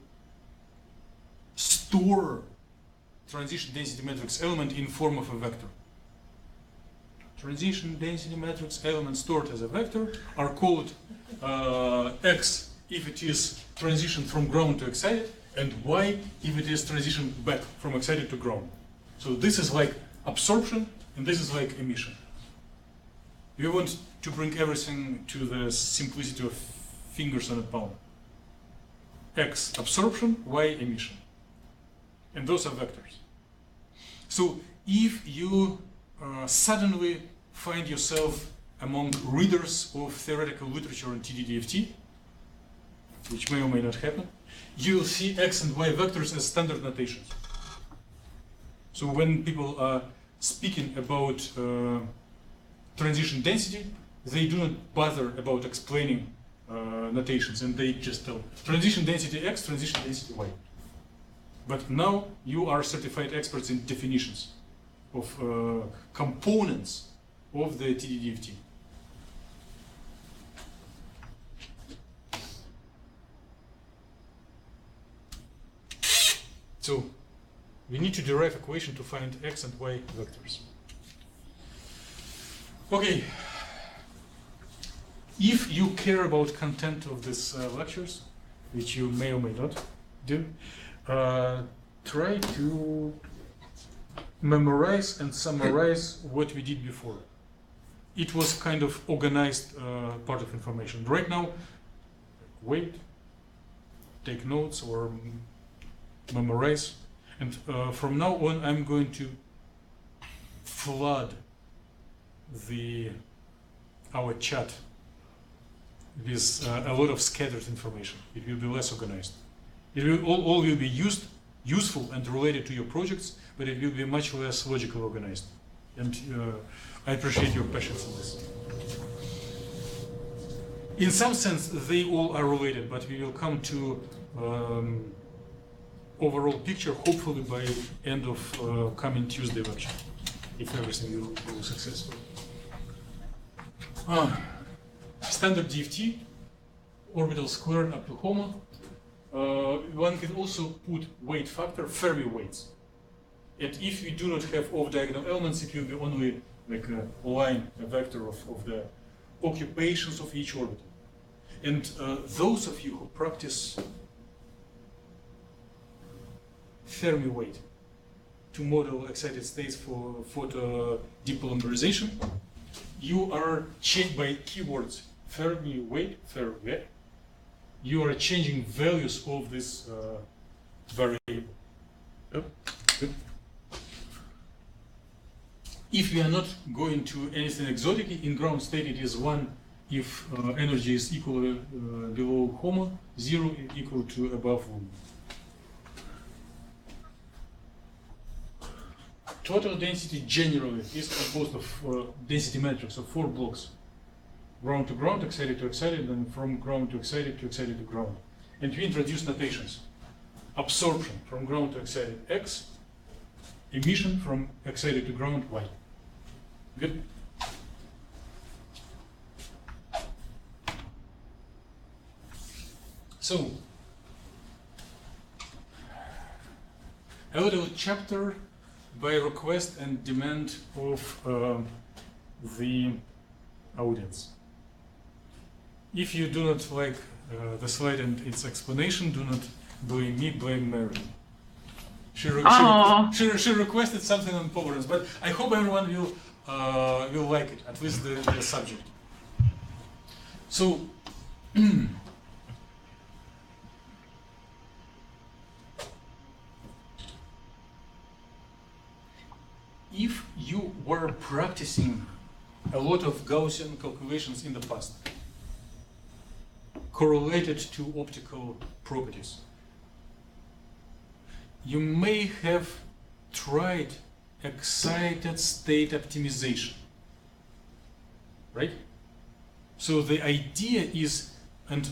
store transition density matrix element in form of a vector. Transition density matrix elements stored as a vector are called X if it is transition from ground to excited, and Y if it is transition back from excited to ground. So this is like absorption, and this is like emission. We want to bring everything to the simplicity of fingers on a palm. X absorption, Y emission. And those are vectors. So if you suddenly find yourself among readers of theoretical literature on TDDFT, which may or may not happen, you will see X and Y vectors as standard notations. So when people are speaking about transition density, they do not bother about explaining notations, and they just tell transition density X, transition density Y. But now you are certified experts in definitions of components of the TDDFT. So we need to derive equation to find x and y vectors. Okay. If you care about content of these lectures, which you may or may not do, try to memorize and summarize what we did before. It was kind of organized part of information. Right now, wait, take notes or memorize, and from now on I'm going to flood our chat with a lot of scattered information. It will be less organized. It will all will be useful and related to your projects, but it will be much less logically organized. And I appreciate your patience in this. In some sense, they all are related, but we will come to overall picture hopefully by end of coming Tuesday lecture, if everything will go successful. Standard DFT, orbital squared up to HOMO. One can also put weight factor, Fermi weights. And if we do not have off-diagonal elements, it will be only like a line, a vector of the occupations of each orbital. And those of you who practice Fermi weight to model excited states for photo depolymerization, you are changed by keywords Fermi weight, Fermi. You are changing values of this variable. Yep. Good. If we are not going to anything exotic, in ground state it is 1 if energy is equal below HOMO, 0 equal to above 1. Total density generally is composed of density matrix of 4 blocks. Ground to ground, excited to excited, and from ground to excited to ground. And we introduce notations. Absorption from ground to excited X, emission from excited to ground Y. Good? So, a little chapter by request and demand of the audience. If you do not like the slide and its explanation, do not blame me, blame Mary. She requested something on tolerance, but I hope everyone will like it, at least the subject. So, if you were practicing a lot of Gaussian calculations in the past, correlated to optical properties, you may have tried excited state optimization, right? So the idea is, and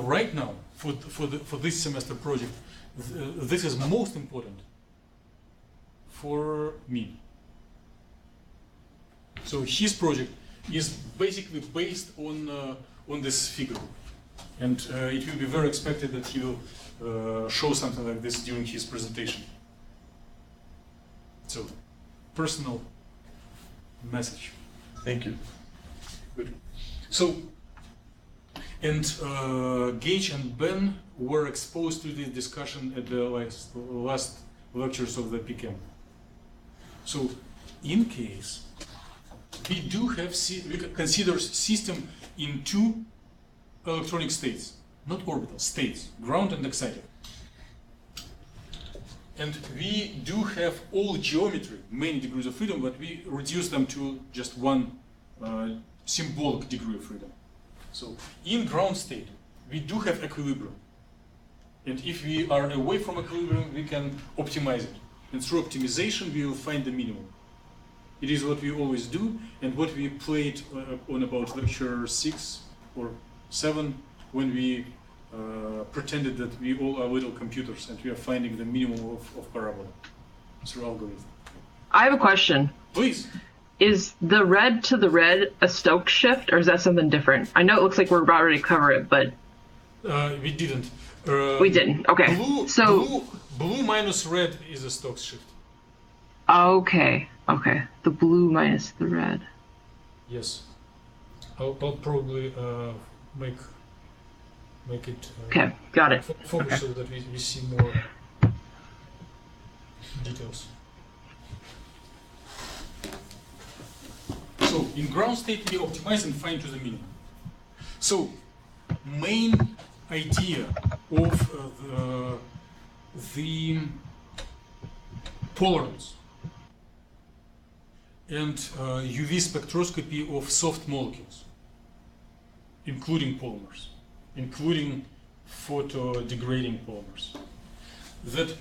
right now for this semester project, this is most important for me. So his project is basically based on this figure, and it will be very expected that he will show something like this during his presentation. So, personal message. Thank you. Good. So, and Gage and Ben were exposed to this discussion at the last lectures of the PChem. So, in case we do have, we consider system in 2 electronic states, not orbital, states, ground and excited. And we do have all geometry, many degrees of freedom, but we reduce them to just one symbolic degree of freedom. So in ground state, we do have equilibrium. And if we are away from equilibrium, we can optimize it. And through optimization, we will find the minimum. It is what we always do, and what we played on about lecture 6 or 7, when we pretended that we all are little computers and we are finding the minimum of parabola through algorithm. I have a question. Please. Is the red to the red a Stokes shift, or is that something different? I know it looks like we're about ready to cover it, but... We didn't. We didn't. Okay. Blue minus red is a Stokes shift. Okay. The blue minus the red. Yes. I'll probably make it. Okay, got it. Focus so that we see more details. So in ground state we optimize and fine to the minimum. So main idea of the polarons and UV spectroscopy of soft molecules, including polymers, including photo-degrading polymers, that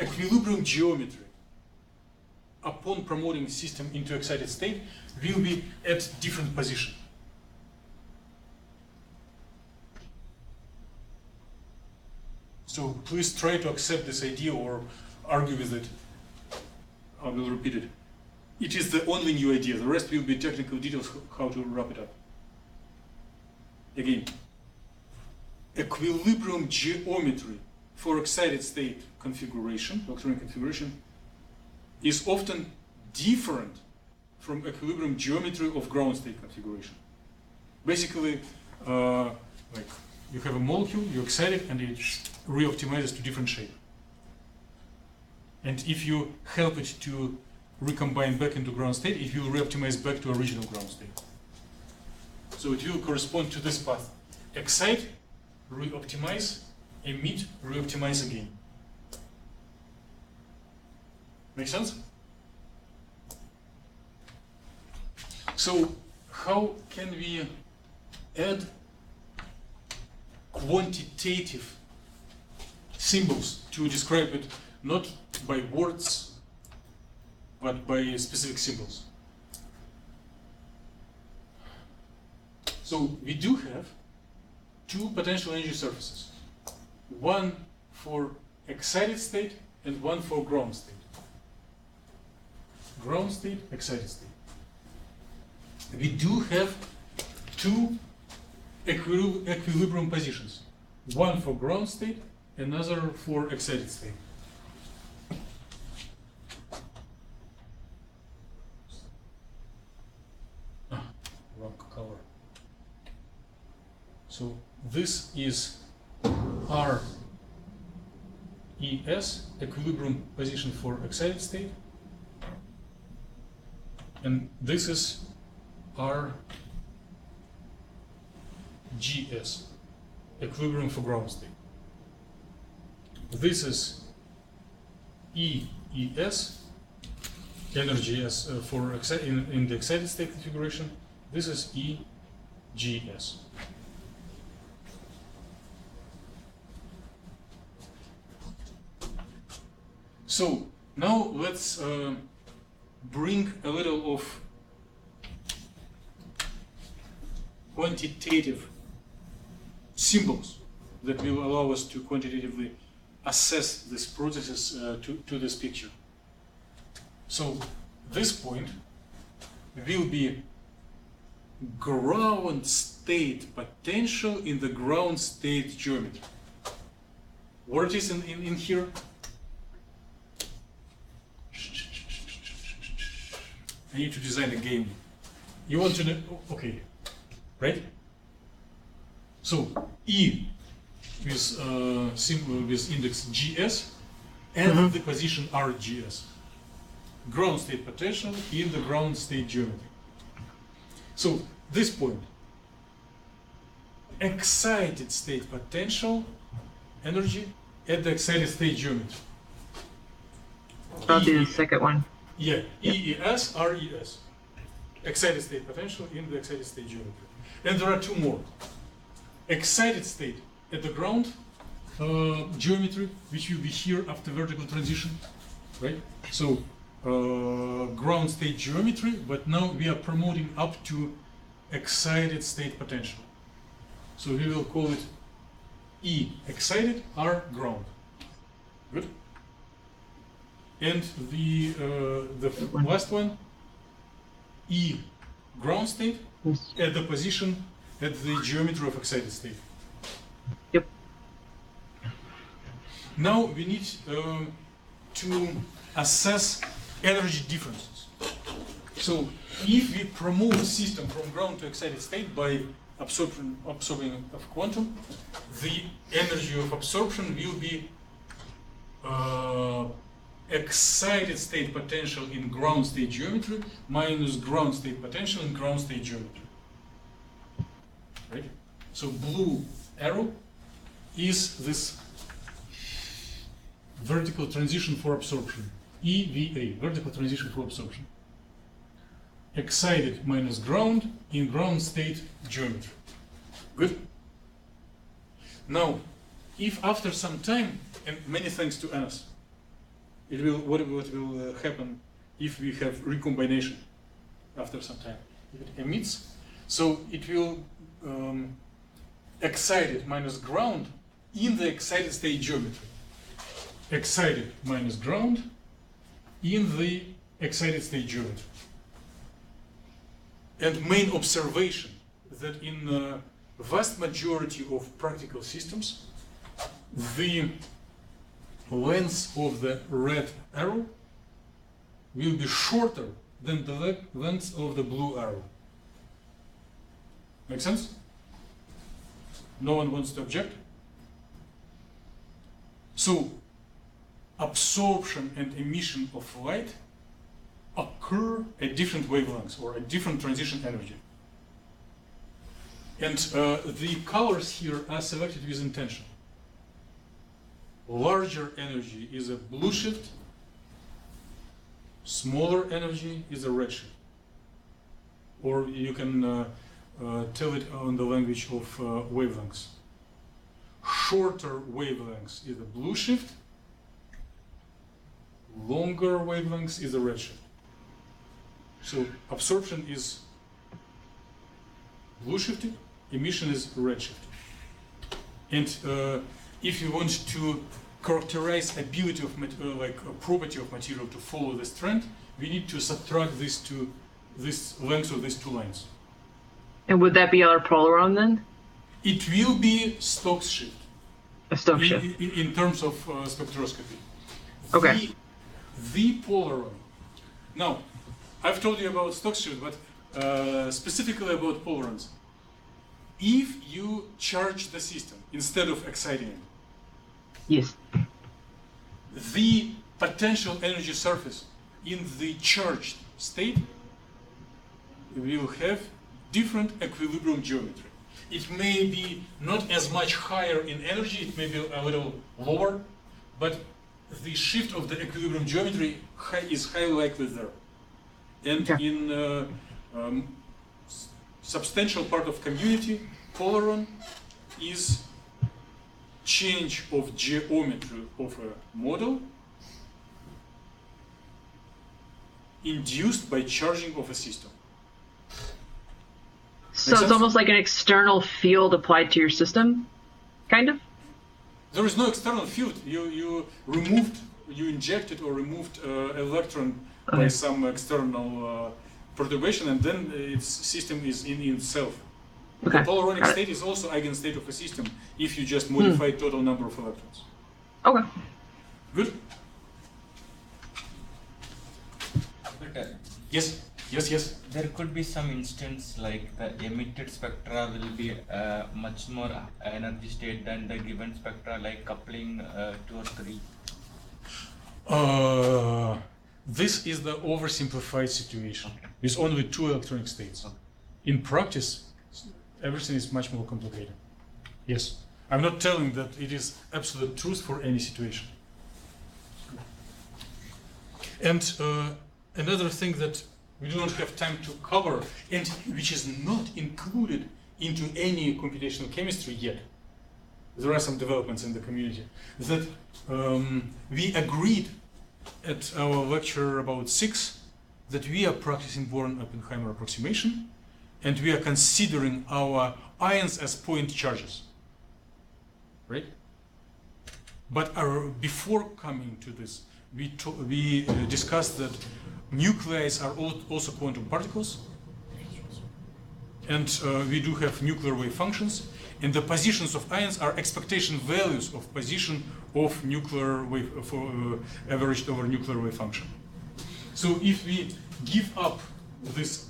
equilibrium geometry upon promoting system into excited state will be at different position. So please try to accept this idea or argue with it. I will repeat it. It is the only new idea. The rest will be technical details how to wrap it up. Again, equilibrium geometry for excited state configuration, electronic configuration, is often different from equilibrium geometry of ground state configuration. Basically, like you have a molecule, you excite it, and it re-optimizes to different shape. And if you help it to recombine back into ground state, it will re-optimize back to original ground state. So it will correspond to this path. Excite, re-optimize, emit, re-optimize again. Make sense? So how can we add quantitative symbols to describe it, not by words, but by specific symbols? So we do have two potential energy surfaces, one for excited state and one for ground state. Ground state, excited state. We do have two equilibrium positions, one for ground state, another for excited state. Wrong color. So this is RES, equilibrium position for excited state, and this is RGS, equilibrium for ground state. This is EES, energy as for in the excited state configuration. This is EGS. So now let's bring a little of quantitative symbols that will allow us to quantitatively assess these processes to this picture. So this point will be ground state potential in the ground state geometry. What is in here? I need to design a game. You want to know? Okay, right? So E with symbol with index GS and the position RGS. Ground state potential in the ground state geometry. So this point, excited state potential energy at the excited state geometry. I'll do the second one. Yeah, EES, RES. Excited state potential in the excited state geometry. And there are two more. Excited state at the ground geometry, which will be here after vertical transition, right? So ground state geometry, but now we are promoting up to excited state potential. So we will call it E excited, R ground. Good. And the last one, E ground state at the position at the geometry of excited state. Yep. Now we need to assess energy differences. So if we promote a system from ground to excited state by absorbing of quantum, the energy of absorption will be excited state potential in ground state geometry minus ground state potential in ground state geometry. Right? So blue arrow is this vertical transition for absorption, EVA, vertical transition for absorption. Excited minus ground in ground state geometry. Good? Now, if after some time, and many thanks to Anas, what will happen if we have recombination after some time? If it emits, so it will excited minus ground in the excited state geometry. Excited minus ground in the excited state geometry. And main observation that in the vast majority of practical systems, the length of the red arrow will be shorter than the length of the blue arrow. Make sense? No one wants to object? So, absorption and emission of light occur at different wavelengths or at different transition energy. And the colors here are selected with intention. Larger energy is a blue shift, smaller energy is a red shift. Or you can tell it on the language of wavelengths. Shorter wavelengths is a blue shift, longer wavelengths is a red shift. So absorption is blue shifted, emission is red shifted. And if you want to characterize ability of like a property of material to follow this trend, we need to subtract this length of these two lines. And would that be our polaron then? It will be Stokes shift. A Stokes shift. In terms of spectroscopy. Okay. The polaron. Now, I've told you about Stokes shift, but specifically about polarons. If you charge the system instead of exciting it, Yes. the potential energy surface in the charged state will have different equilibrium geometry. It may be not as much higher in energy, it may be a little lower, but the shift of the equilibrium geometry is highly likely there. And in substantial part of community, polaron is change of geometry of a model induced by charging of a system. So Makes it's sense? almost like an external field applied to your system, kind of? There is no external field. You injected or removed electron by some external perturbation, and then its system is in itself. Okay. The polaronic Got it. state is also eigenstate of a system if you just modify total number of electrons. Okay. Good? But Yes? Yes? there could be some instance like the emitted spectra will be much more energy state than the given spectra, like coupling 2 or 3. This is the oversimplified situation with only 2 electronic states. In practice, everything is much more complicated. Yes. I'm not telling that it is absolute truth for any situation. And another thing that we do not have time to cover, and which is not included into any computational chemistry yet, there are some developments in the community, that we agreed at our lecture about 6 that we are practicing Born-Oppenheimer approximation, and we are considering our ions as point charges, right? But before coming to this, we discussed that nuclei are also quantum particles, and we do have nuclear wave functions, and the positions of ions are expectation values of position of nuclear wave for averaged over nuclear wave function. So if we give up this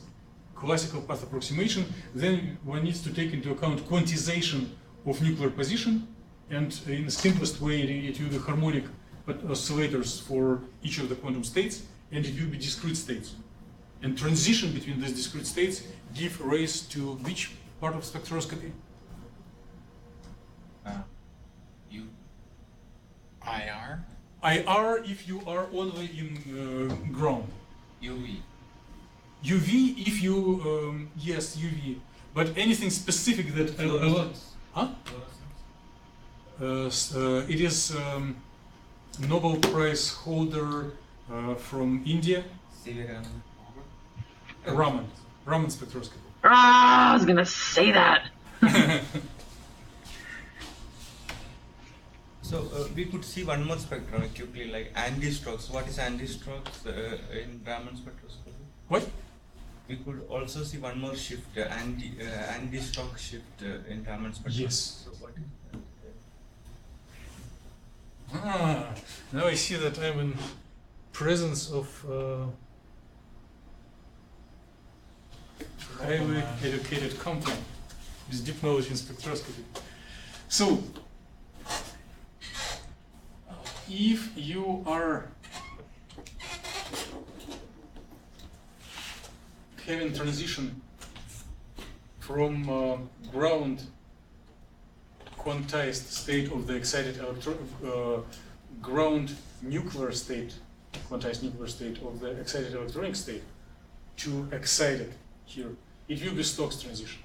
classical path approximation, then one needs to take into account quantization of nuclear position, and in the simplest way it will be harmonic oscillators for each of the quantum states, and it will be discrete states. And transition between these discrete states give rise to which part of spectroscopy? You IR? IR if you are only in ground. UV. UV if you, yes, UV. But anything specific that... huh? It is Nobel Prize holder from India, Raman spectroscopy. Ah, I was gonna say that. So we could see one more spectrum quickly, like anti-strokes. What is anti-strokes in Raman spectroscopy? What? We could also see one more shift, anti-stroke shift in Raman spectroscopy. Yes. So what is that? Ah, now I see that I'm in presence of highly educated company with deep knowledge in spectroscopy. So, if you are having transition from ground quantized state of the excited electron, ground nuclear state, quantized nuclear state of the excited electronic state to excited here, it will be Stokes transition.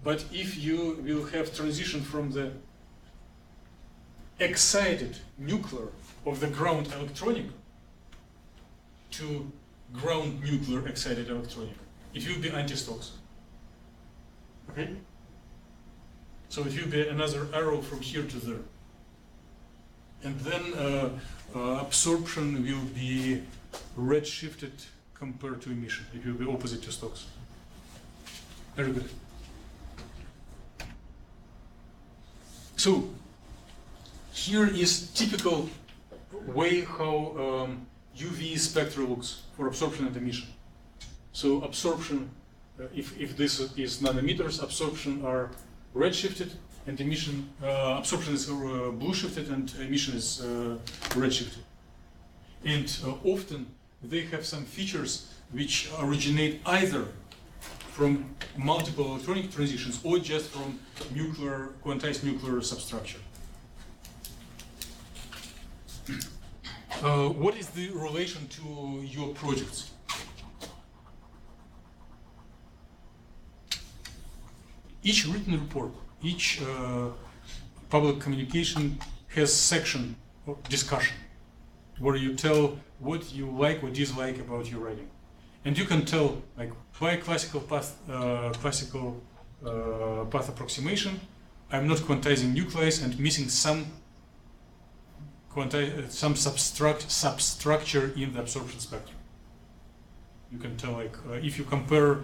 But if you will have transition from the excited nuclear of the ground electronic to ground nuclear excited electronic, it will be anti-Stokes. Okay? So it will be another arrow from here to there. And then absorption will be redshifted compared to emission. It will be opposite to Stokes. Very good. So here is typical way how UV spectra looks for absorption and emission. So absorption, if this is nanometers, absorption are redshifted, and emission, absorption is blue shifted, and emission is redshifted. And often they have some features which originate either from multiple electronic transitions or just from nuclear, quantized nuclear substructure. What is the relation to your projects? Each written report, each public communication has section of discussion where you tell what you like or dislike about your writing. And you can tell, like, by classical path approximation, I'm not quantizing nuclei and missing some substructure in the absorption spectrum. You can tell, like, if you compare,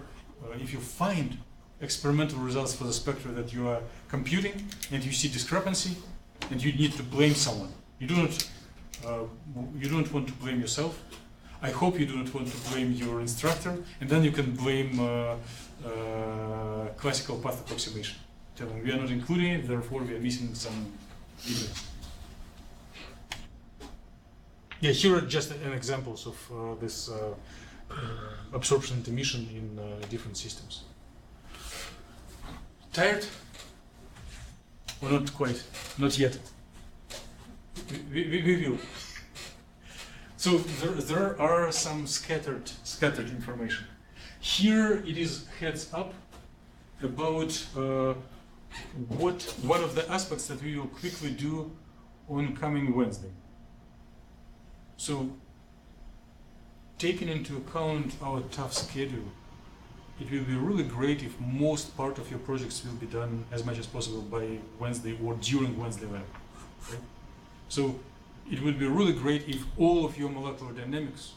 if you find experimental results for the spectra that you are computing and you see discrepancy and you need to blame someone. You don't want to blame yourself. I hope you do not want to blame your instructor, and then you can blame classical path approximation. Tell them we are not including it, therefore we are missing some details. Yeah, here are just an examples of this absorption and emission in different systems. Tired? Or not quite? Not yet. We will. So there are some scattered information. Here it is heads up about one of the aspects that we will quickly do on coming Wednesday. So, taking into account our tough schedule, it will be really great if most part of your projects will be done as much as possible by Wednesday or during Wednesday lab. Okay? So it would be really great if all of your molecular dynamics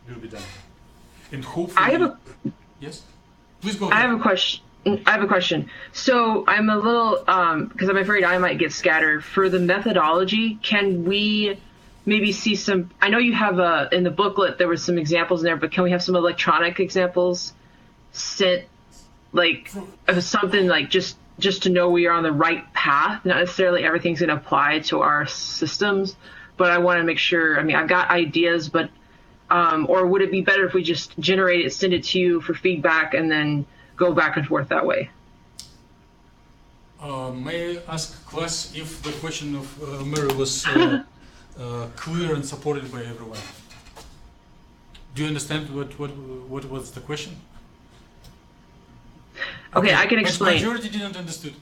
will be done. And hopefully... Yes? Please go I ahead. have a question. So I'm a little, because I'm afraid I might get scattered. For the methodology, can we maybe see some, I know you have in the booklet, there was some examples in there, but can we have some electronic examples sent, like, of something like just to know we are on the right path? Not necessarily everything's going to apply to our systems, but I want to make sure, I mean, I've got ideas, but, or would it be better if we just generate it, send it to you for feedback, and then go back and forth that way? May I ask class if the question of Mary was clear and supported by everyone? Do you understand what was the question? Okay, I can explain. Majority didn't understood.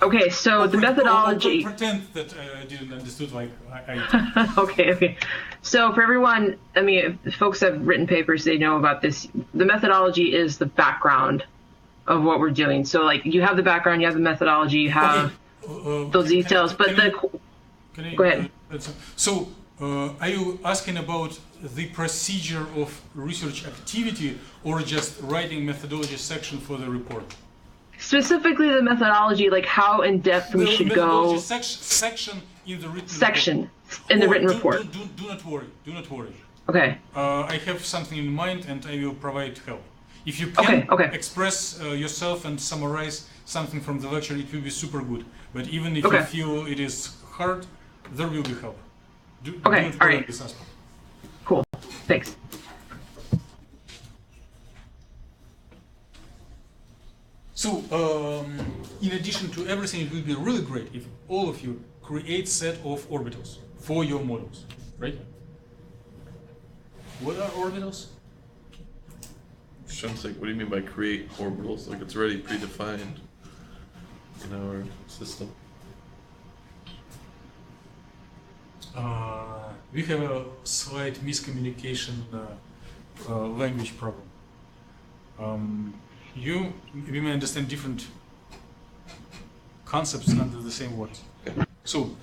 Okay, so the methodology. Or pretend that I didn't understood like I Okay. So for everyone, I mean, if folks have written papers, they know about this. The methodology is the background of what we're doing. So like you have the background, you have the methodology, you have those details, go ahead. So are you asking about the procedure of research activity or just writing methodology section for the report? Specifically the methodology, like how in depth we should go. Section in the written report. Do not worry. Okay. I have something in mind and I will provide help. If you can express yourself and summarize something from the lecture, it will be super good. But even if you feel it is hard, there will be help. All right. This aspect. Cool. Thanks. So, in addition to everything, it would be really great if all of you create set of orbitals for your models, right? What are orbitals? Sean's like, what do you mean by create orbitals? Like it's already predefined in our system. We have a slight miscommunication language problem. We may understand different concepts under the same words. So,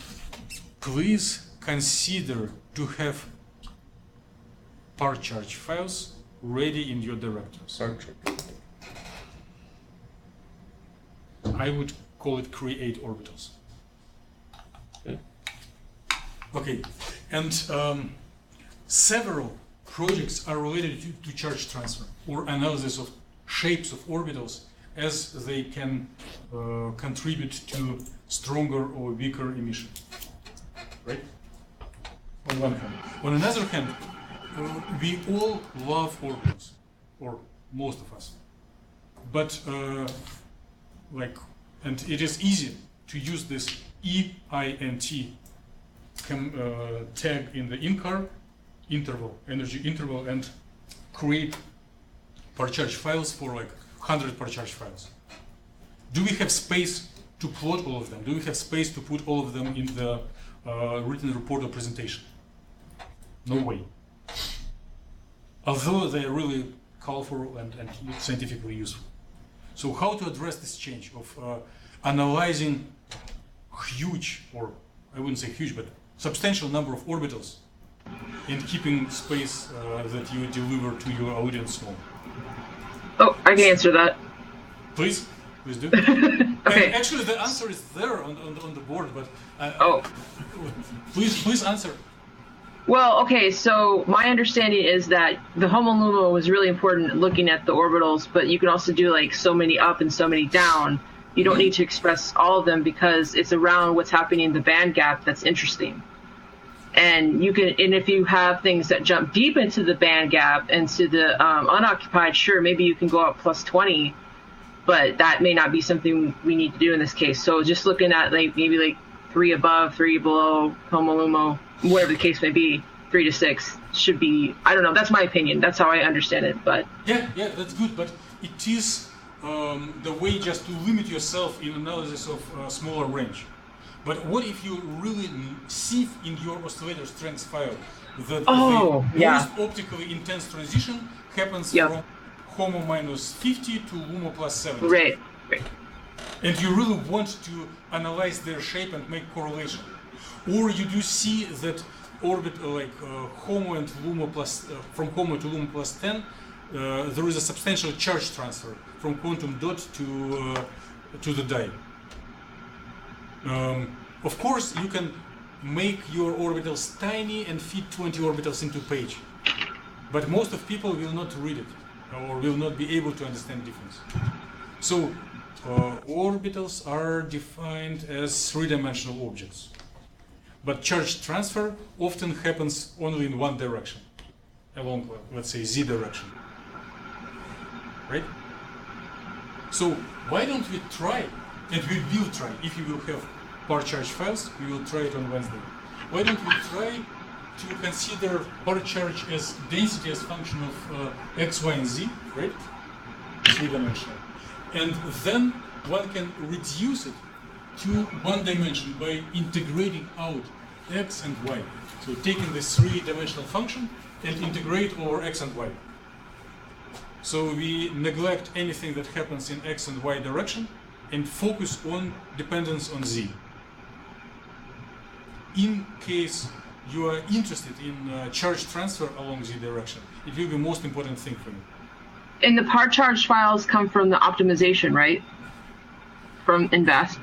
please consider to have part charge files ready in your directories. I would call it create orbitals. Okay, and several projects are related to charge transfer or analysis of shapes of orbitals as they can contribute to stronger or weaker emission, right? On one hand. On another hand, we all love orbitals, or most of us. But and it is easy to use this EINT tag in the in-car interval, energy interval, and create part charge files for like 100 part charge files. Do we have space to plot all of them? Do we have space to put all of them in the written report or presentation? No way. Although they are really colorful and scientifically useful. So how to address this change of analyzing huge, or I wouldn't say huge, but substantial number of orbitals and keeping space that you deliver to your audience small? Oh, I can answer that. Please do. Okay. And actually, the answer is there on the board, but please answer. Well, okay, so my understanding is that the Homo Lumo was really important looking at the orbitals, but you can also do like so many up and so many down. You don't need to express all of them because it's around what's happening in the band gap that's interesting. And you can, and if you have things that jump deep into the band gap and to the unoccupied, sure, maybe you can go up plus 20, but that may not be something we need to do in this case. So just looking at like maybe like 3 above, 3 below, Homo Lumo, whatever the case may be, 3 to 6 should be, I don't know, that's my opinion. That's how I understand it, but. Yeah, that's good, but it is the way just to limit yourself in analysis of smaller range. But what if you really see in your oscillator strength file that the most optically intense transition happens from Homo minus 50 to Lumo plus 70? Right. And you really want to analyze their shape and make correlation. Or you do see that orbit like Homo and Lumo plus, from Homo to Lumo plus 10 there is a substantial charge transfer from quantum dot to the die. Of course, you can make your orbitals tiny and fit 20 orbitals into page, but most of people will not read it or will not be able to understand difference. So orbitals are defined as three-dimensional objects, but charge transfer often happens only in one direction, along, let's say, z direction, right? So why don't we try, and we will try, if you will have part charge files, we will try it on Wednesday. Why don't we try to consider part charge as density as function of x, y, and z, right? Three-dimensional. And then one can reduce it to one dimension by integrating out x and y. So taking this three-dimensional function and integrate over x and y. So we neglect anything that happens in x and y direction and focus on dependence on z. In case you are interested in charge transfer along z direction, it will be the most important thing for you. And the part charge files come from the optimization, right? From Invest.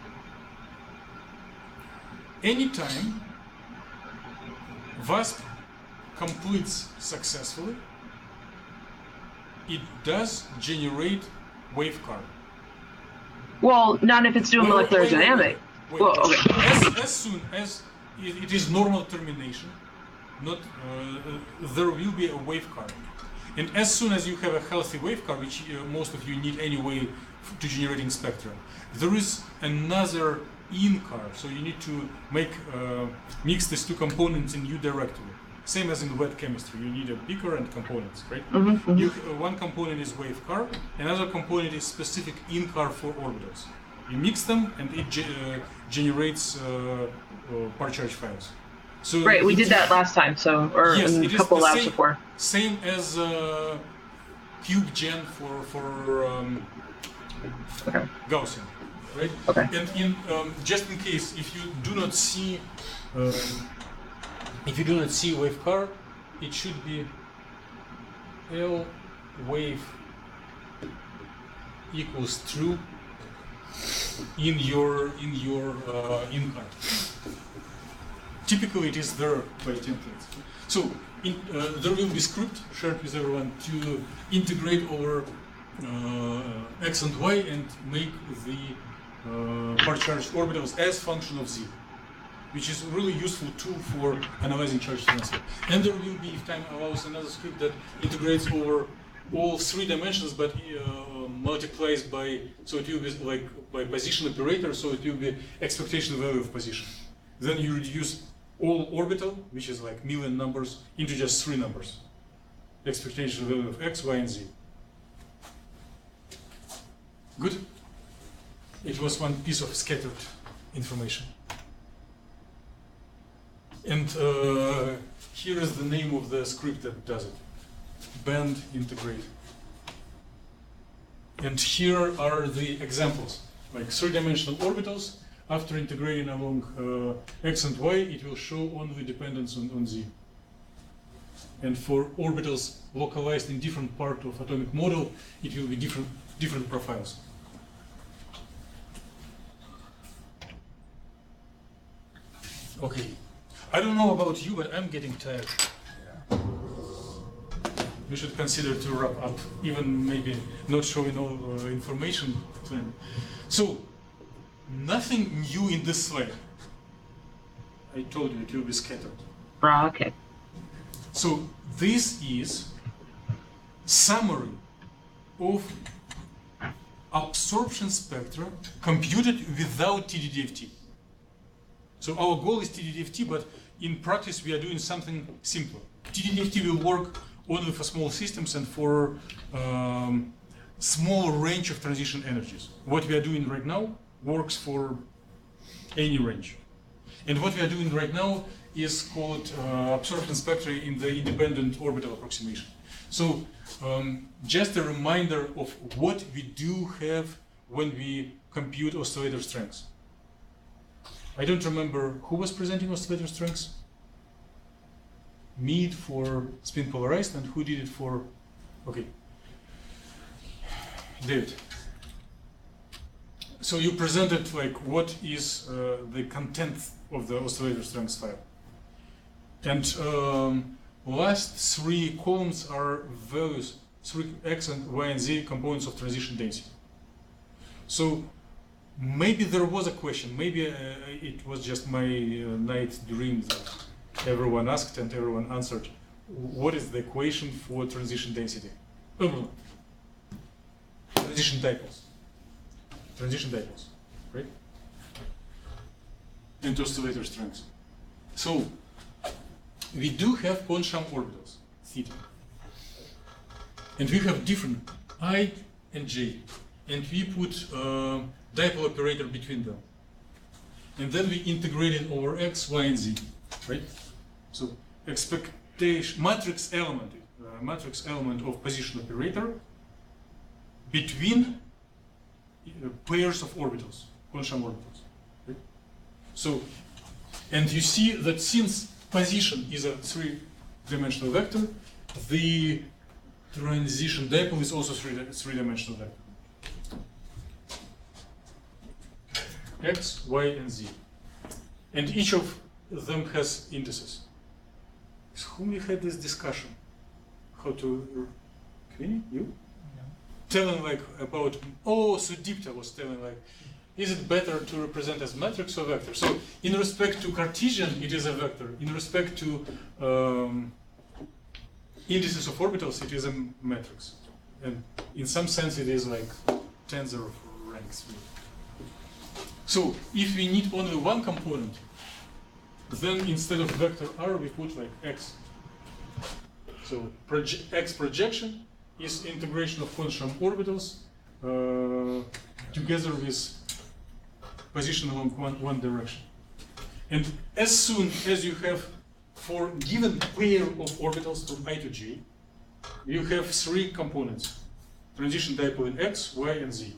Anytime VASP completes successfully, it does generate wave car. Well, not if it's doing molecular dynamic. Wait. Well, okay. As soon as it is normal termination, not there will be a wave car. And as soon as you have a healthy wave car, which most of you need anyway to generating spectra, there is another in car. So you need to make mix these two components in U directly. Same as in wet chemistry, you need a beaker and components, right? One component is wave car, another component is specific in car for orbitals. You mix them and it generates part charge files. So Right, we did that last time, so, or yes, in a couple labs before. Same as cube gen for Okay. Gaussian, right? Okay. And in just in case, if you do not see wave car, it should be L wave equals true in your in car. Typically, it is there by templates. So there will be script shared with everyone to integrate over x and y and make the part charge orbitals as function of z, which is really useful tool for analyzing charge transfer. And there will be, if time allows, another script that integrates over all three dimensions, but multiplies by, so it will be like by position operator, so it will be expectation value of position. Then you reduce all orbital, which is like million numbers, into just three numbers. Expectation value of x, y, and z. Good? It was one piece of scattered information. And here is the name of the script that does it. Band integrate. And here are the examples, like three-dimensional orbitals. After integrating along x and y, it will show only dependence on z. And for orbitals localized in different part of atomic model, it will be different profiles. Okay, I don't know about you, but I'm getting tired. We should consider to wrap up, even maybe not showing all information. So, nothing new in this slide. I told you it will be scattered. Okay. So this is summary of absorption spectra computed without TDDFT. So our goal is TDDFT, but in practice we are doing something simpler. TDDFT will work only for small systems and for small range of transition energies. What we are doing right now works for any range. And what we are doing right now is called absorption spectra in the independent orbital approximation. So just a reminder of what we do have when we compute oscillator strengths. I don't remember who was presenting oscillator strengths. Mead for spin polarized, and who did it for, okay. David. So you presented like what is the content of the oscillator strength file, and last three columns are values, three x and y and z components of transition density. So maybe there was a question, maybe it was just my night dream that everyone asked and everyone answered. What is the equation for transition density? Oh, no. Transition dipoles. Transition dipoles, right? And oscillator strength. So we do have Kohn-Sham orbitals, theta. And we have different I and J. And we put dipole operator between them. And then we integrate it over X, Y, and Z, right? So expectation, matrix element of position operator between pairs of orbitals, Kohn-Sham orbitals. Right? So, and you see that since position is a three-dimensional vector, the transition dipole is also three-dimensional vector. X, Y, and Z. And each of them has indices. With whom we had this discussion? How to, Queenie, you? Telling like about, Sudipta was telling like, is it better to represent as matrix or vector? So in respect to Cartesian, it is a vector. In respect to indices of orbitals, it is a matrix. And in some sense, it is like tensor of ranks. So if we need only one component, then instead of vector r, we put like x. So x projection is integration of Kohn-Sham orbitals together with position along one direction. And as soon as you have, for given pair of orbitals from I to j, you have three components: transition dipole in x, y, and z.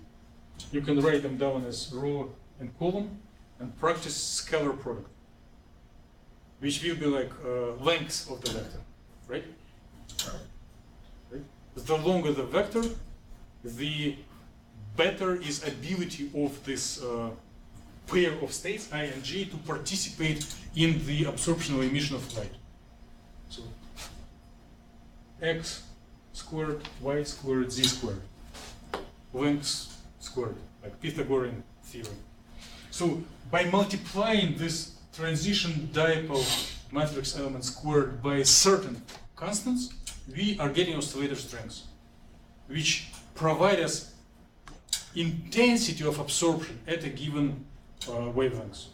You can write them down as row and column and practice scalar product, which will be like length of the vector, right? The longer the vector, the better is ability of this pair of states, I and j, to participate in the absorption or emission of light. So x squared, y squared, z squared, length squared, like Pythagorean theorem. So by multiplying this transition dipole matrix element squared by certain constants, we are getting oscillator strengths, which provide us intensity of absorption at a given wavelength.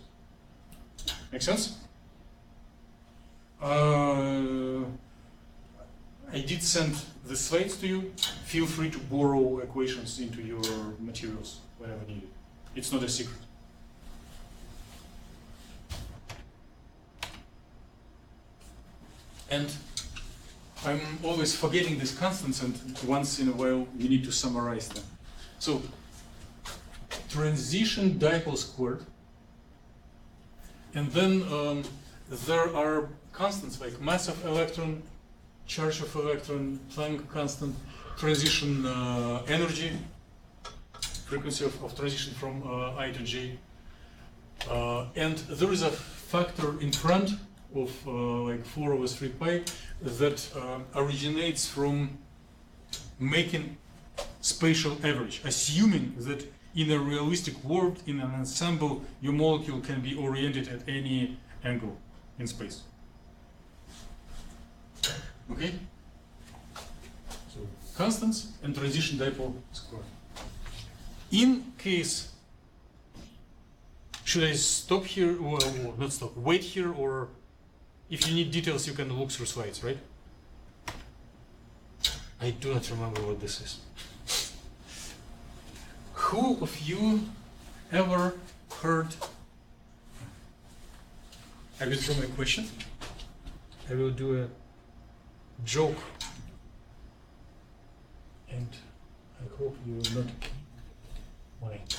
Make sense? I did send the slides to you. Feel free to borrow equations into your materials whenever needed. It's not a secret. And I'm always forgetting these constants, and once in a while we need to summarize them. So, transition dipole squared, and then there are constants like mass of electron, charge of electron, Planck constant, transition energy, frequency of transition from I to j, and there is a factor in front of like 4 over 3 pi that originates from making spatial average, assuming that in a realistic world, in an ensemble, your molecule can be oriented at any angle in space. Okay? So constants and transition dipole squared. In case, should I stop here, or not stop, wait here, or if you need details, you can look through slides, right? I do not remember what this is. Who of you ever heard? I withdraw my question. I will do a joke, and I hope you will not mind.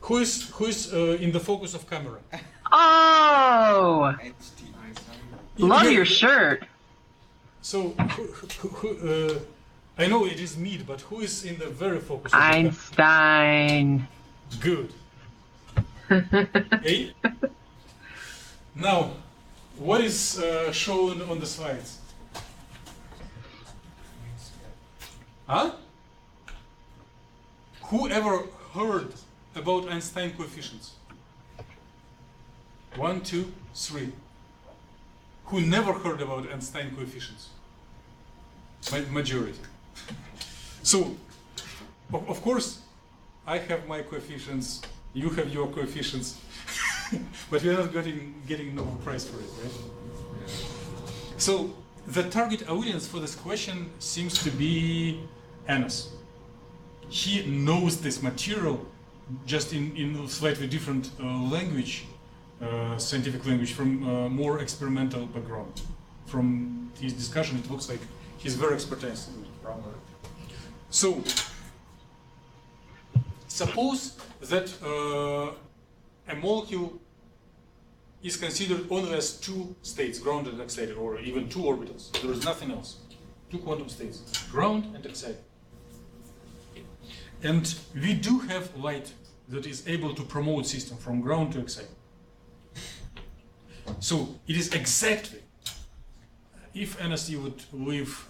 who is in the focus of camera? Oh, love Yeah. your shirt. So, I know it is Mead, but who is in the very focus of the camera? Einstein. Good. Okay. Now, what is shown on the slides? Huh? Who ever heard about Einstein coefficients? 1, 2, 3. Who never heard about Einstein coefficients? Majority. So, of course, I have my coefficients, you have your coefficients, but we are not getting no prize for it, right? So, the target audience for this question seems to be Anas. He knows this material just in a slightly different language, scientific language, from more experimental background. From his discussion, it looks like he's very experienced in it. So, suppose that a molecule is considered only as two states, ground and excited, or even two orbitals. There is nothing else. Two quantum states, ground and excited. And we do have light that is able to promote system from ground to excited. So it is exactly, if NSE would live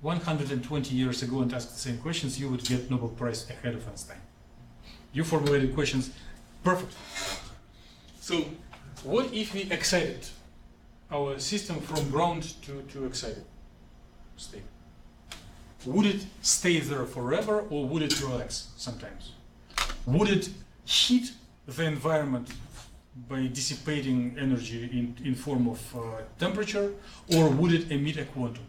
120 years ago and ask the same questions, you would get Nobel Prize ahead of Einstein. You formulated questions perfectly. So what if we excited our system from ground to excited state? Would it stay there forever, or would it relax sometimes? Would it heat the environment by dissipating energy in form of temperature, or would it emit a quantum?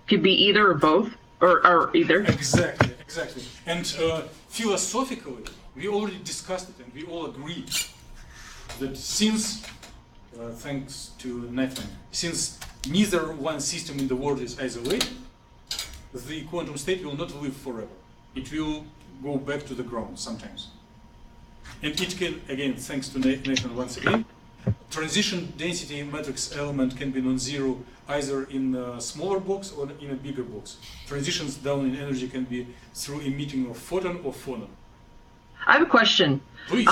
Could be either or both, or either. Exactly. And philosophically, we already discussed it, and we all agreed that since, thanks to Nathan, since neither one system in the world is isolated, the quantum state will not live forever. It will go back to the ground sometimes. And it can, again, thanks to Nathan once again, transition density matrix element can be non-zero either in a smaller box or in a bigger box. Transitions down in energy can be through emitting of photon or phonon. I have a question. Please.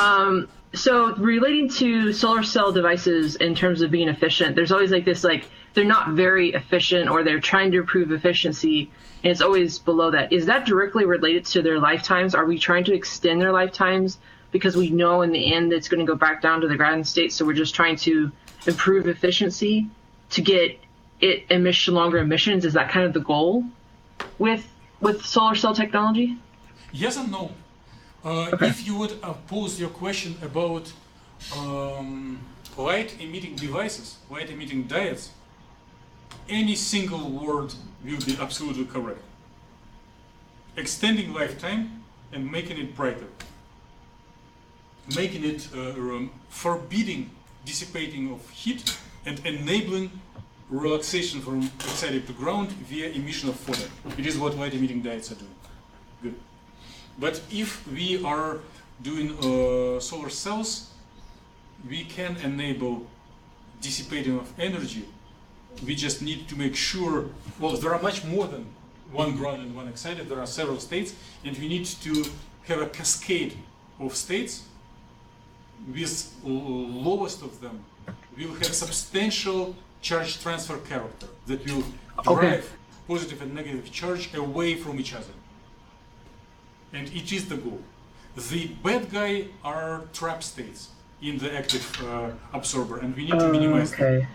So relating to solar cell devices in terms of being efficient, there's always like this, like, they're not very efficient, or they're trying to improve efficiency, and it's always below that. Is that directly related to their lifetimes? Are we trying to extend their lifetimes because we know in the end it's going to go back down to the ground state, so we're just trying to improve efficiency to get it longer emissions? Is that kind of the goal with solar cell technology? Yes and no. Okay. If you would pose your question about light-emitting devices, light-emitting diodes, any single word will be absolutely correct. Extending lifetime and making it brighter. Making it forbidding dissipating of heat and enabling relaxation from excited to ground via emission of photon. It is what light-emitting diodes are doing. Good. But if we are doing solar cells, we can enable dissipating of energy. We just need to make sure, well, there are much more than one ground and one excited. There are several states, and we need to have a cascade of states. With lowest of them, we will have substantial charge transfer character that will drive positive and negative charge away from each other. And it is the goal. The bad guy are trap states in the active absorber, and we need to minimize them.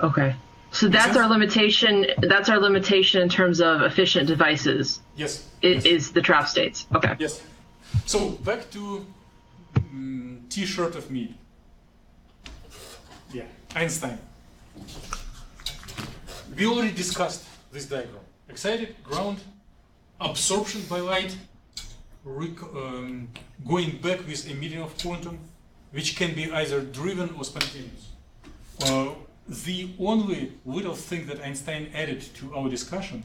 Okay. So that's our limitation. That's our limitation in terms of efficient devices. Yes. Is the trap states. Okay. Yes. So back to T-shirt of Mead. Yeah, Einstein. We already discussed this diagram. Excited, ground, absorption by light, going back with emitting of quantum, which can be either driven or spontaneous. The only little thing that Einstein added to our discussion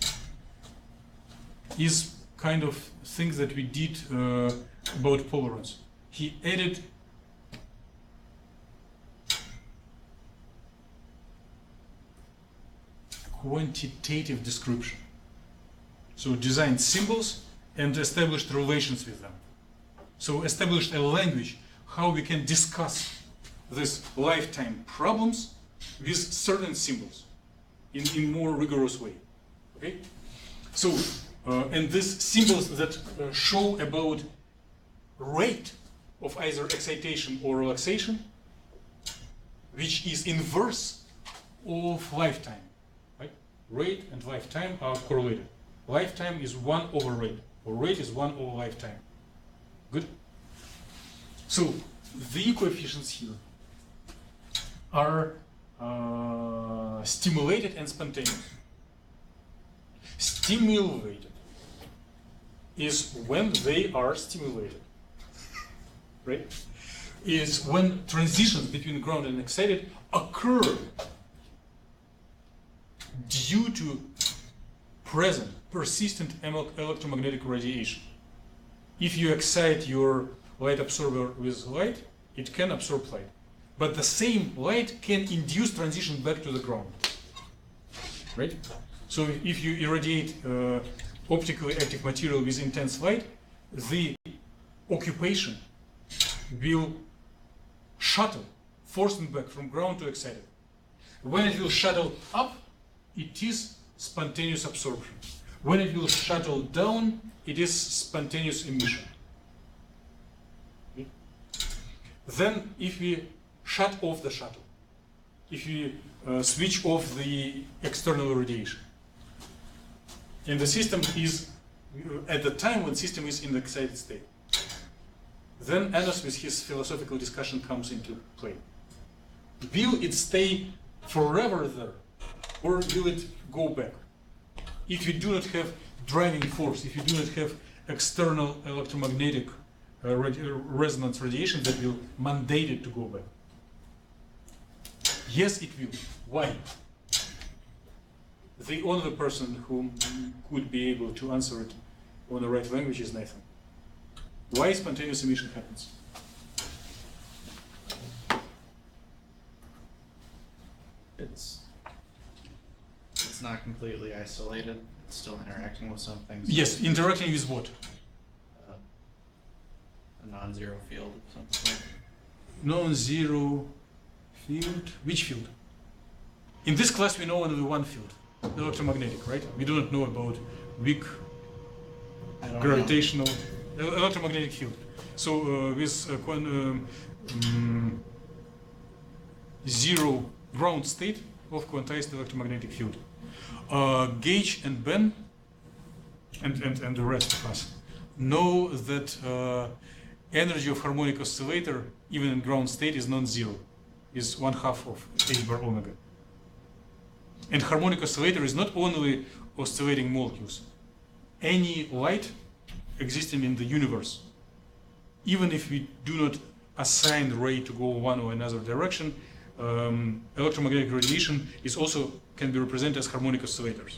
is kind of things that we did about polarons. He added quantitative description. So designed symbols and established relations with them. So established a language how we can discuss these lifetime problems with certain symbols in more rigorous way. Okay? So and these symbols that show about rate of either excitation or relaxation, which is inverse of lifetime. Right? Rate and lifetime are correlated. Lifetime is 1 over rate, or rate is 1 over lifetime. Good? So the coefficients here are stimulated and spontaneous. Stimulated is when they are stimulated, right? Is when transitions between ground and excited occur due to present persistent electromagnetic radiation. If you excite your light absorber with light, it can absorb light. But the same light can induce transition back to the ground. Right? So if you irradiate optically active material with intense light, the occupation will shuttle, forcing back from ground to excited. When it will shuttle up, it is spontaneous absorption. When it will shuttle down, it is spontaneous emission. Okay? Then if we shut off the shuttle, if we switch off the external radiation, and the system is, at the time when system is in the excited state, then Enos with his philosophical discussion comes into play. Will it stay forever there, or will it go back? If you do not have driving force, if you do not have external electromagnetic resonance radiation that will mandate it to go back. Yes, it will. Why? The only person who could be able to answer it on the right language is Nathan. Why spontaneous emission happens? It's not completely isolated. It's still interacting with some things. Yes, interacting with what? A non-zero field of some sort. Non-zero field. Which field? In this class we know only one field, electromagnetic, right? We do not know about weak gravitational electromagnetic field. So with zero ground state of quantized electromagnetic field. Gage and Ben and the rest of us know that energy of harmonic oscillator, even in ground state, is non-zero, is 1/2 of h bar omega. And harmonic oscillator is not only oscillating molecules. Any light existing in the universe, even if we do not assign the ray to go one or another direction, electromagnetic radiation is also can be represented as harmonic oscillators.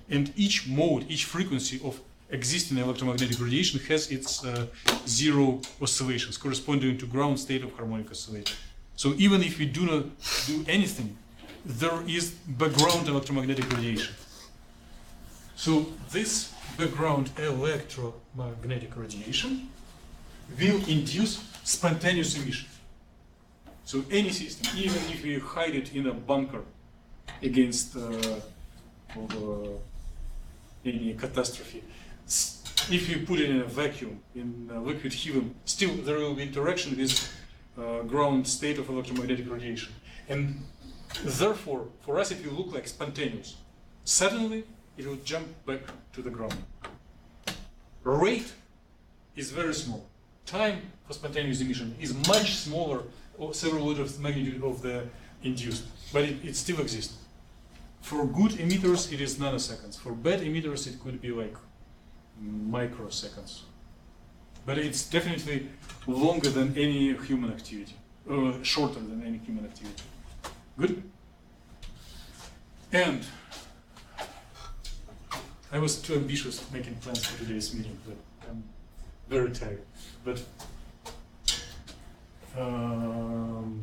And each mode, each frequency of existing electromagnetic radiation has its zero oscillations corresponding to ground state of harmonic oscillator. So even if we do not do anything, there is background electromagnetic radiation. So this background electromagnetic radiation will induce spontaneous emission. So any system, even if we hide it in a bunker against any catastrophe, if you put it in a vacuum, in a liquid helium, still there will be interaction with ground state of electromagnetic radiation. And therefore, for us it will look like spontaneous. Suddenly, it will jump back to the ground. Rate is very small. Time for spontaneous emission is much smaller, or several orders of magnitude of the induced, but it still exists. For good emitters, it is nanoseconds. For bad emitters, it could be like microseconds. But it's definitely longer than any human activity, shorter than any human activity. Good? And I was too ambitious making plans for today's meeting, but I'm very tired. But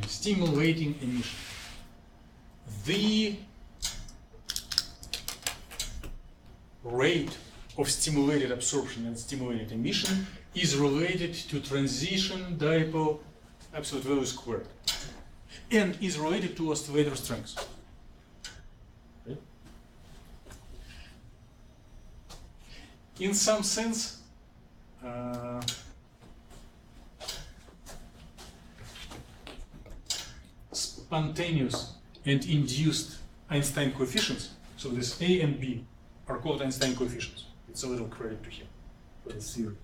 stimulating emission. The rate of stimulated absorption and stimulated emission is related to transition dipole absolute value squared and is related to oscillator strength. Okay. In some sense, spontaneous and induced Einstein coefficients, so this A and B are called Einstein coefficients. It's a little credit to him for this theory.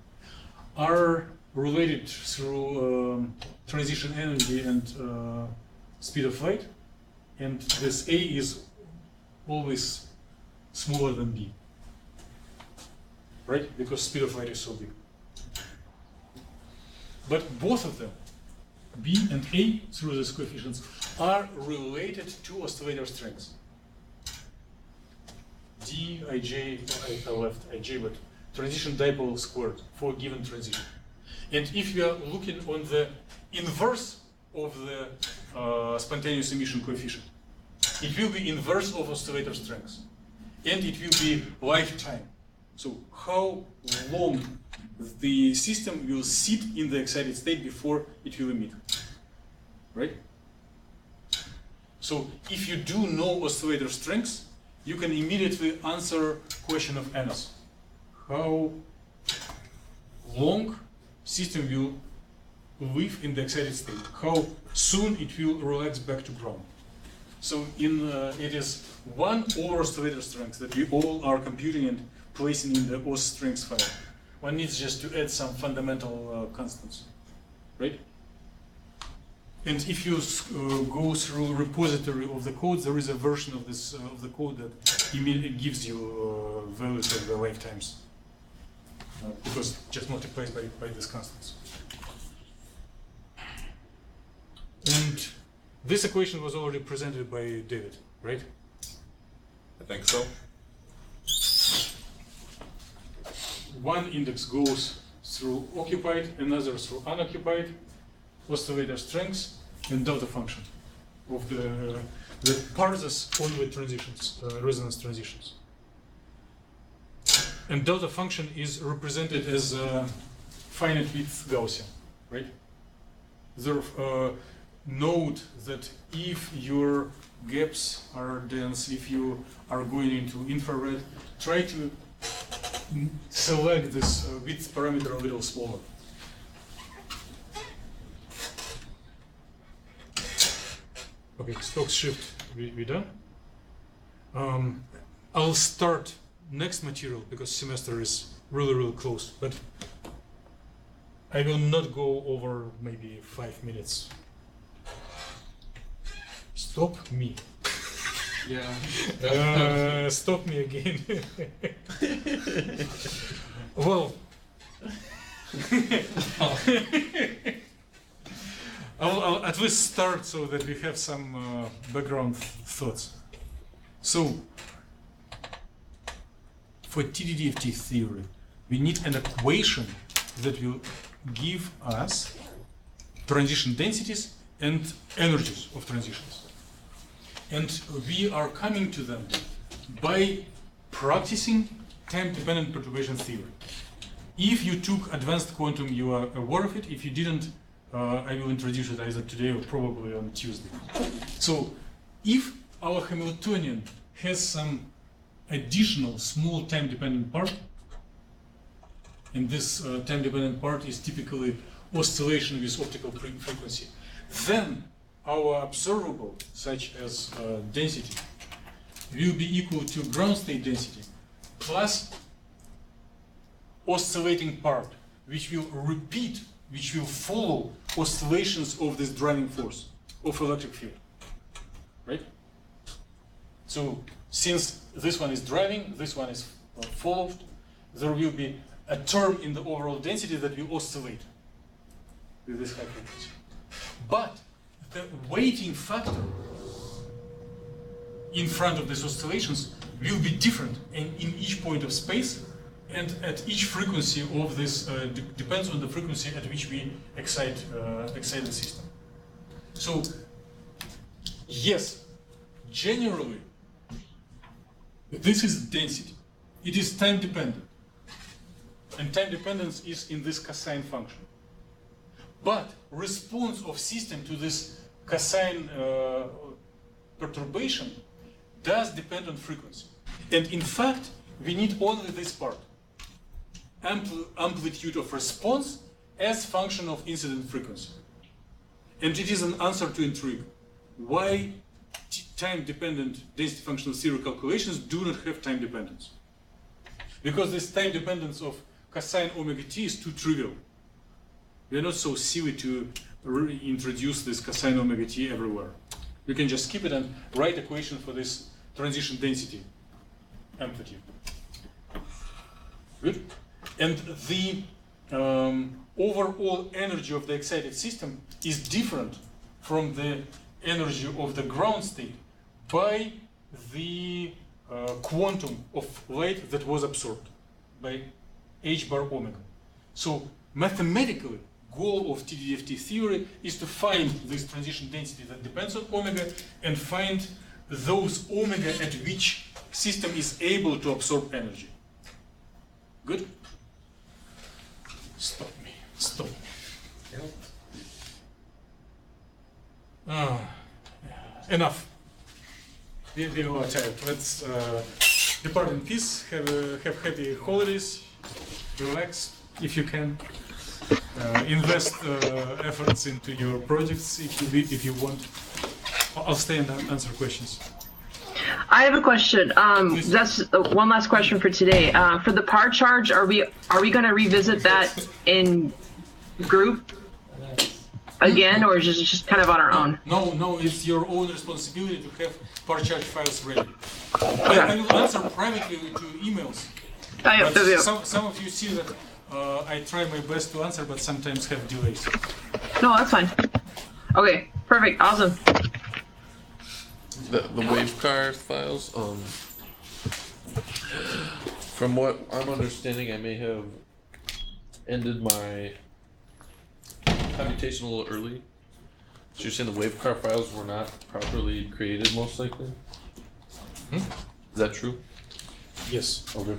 Are related through transition energy and speed of light, and this A is always smaller than B, right? Because speed of light is so big. But both of them, B and A, through these coefficients, are related to oscillator strengths. D, Ij, I left Ij, but transition dipole squared for a given transition. And if you are looking on the inverse of the spontaneous emission coefficient, it will be inverse of oscillator strength. And it will be lifetime. So how long the system will sit in the excited state before it will emit, right? So if you do know oscillator strengths, you can immediately answer question of Enos. How long system will live in the excited state? How soon it will relax back to ground? So it is 1 over oscillator strength that we all are computing and placing in the os strengths file. One needs just to add some fundamental constants, right? And if you go through repository of the code, there is a version of this of the code that immediately gives you values of the lifetimes, because just multiplies by these constants. And this equation was already presented by David, right? I think so. One index goes through occupied, another through unoccupied, oscillator strengths, and delta function of the parses only transitions, resonance transitions. And delta function is represented as finite width Gaussian, right? Therefore, note that if your gaps are dense, if you are going into infrared, try to select this width parameter a little smaller. Okay, Stokes shift, we done. I'll start next material because semester is really close, but I will not go over maybe 5 minutes. Stop me. Yeah. Stop me again. Well, I'll at least start so that we have some background thoughts. So, for TDDFT theory, we need an equation that will give us transition densities and energies of transitions. And we are coming to them by practicing time-dependent perturbation theory. If you took advanced quantum, you are aware of it. If you didn't, I will introduce it either today or probably on Tuesday. So if our Hamiltonian has some additional small time-dependent part, and this time-dependent part is typically oscillation with optical frequency, then our observable, such as density, will be equal to ground state density plus oscillating part, which will repeat, which will follow oscillations of this driving force of electric field, right? So since this one is driving, this one is followed, there will be a term in the overall density that will oscillate with this high frequency. But the weighting factor in front of these oscillations will be different in each point of space and at each frequency of this, depends on the frequency at which we excite the system. So, yes, generally, this is density. It is time dependent. And time dependence is in this cosine function. But response of system to this cosine perturbation does depend on frequency. And in fact, we need only this part. Amplitude of response as function of incident frequency. And it is an answer to intrigue. Why time-dependent density functional theory calculations do not have time dependence? Because this time dependence of cosine omega t is too trivial. We are not so silly to introduce this cosine omega t everywhere. We can just skip it and write equation for this transition density amplitude. Good? And the overall energy of the excited system is different from the energy of the ground state by the quantum of light that was absorbed by h bar omega. So mathematically, goal of TDFT theory is to find this transition density that depends on omega and find those omega at which system is able to absorb energy. Good? Stop me. Stop me. Enough. We are tired. Let's depart in peace. Have happy holidays. Relax if you can. Invest efforts into your projects if you want. I'll stay and answer questions. I have a question. That's one last question for today. For the par charge, are we going to revisit that in group again, or is it just kind of on our own? No, it's your own responsibility to have par charge files ready. I will answer privately to emails. But some of you see that I try my best to answer, but sometimes have delays. No, that's fine. Okay, perfect, awesome. The wavecar files, from what I'm understanding, I may have ended my computation a little early. So you're saying the wavecar files were not properly created, most likely? Is that true? Yes. Okay.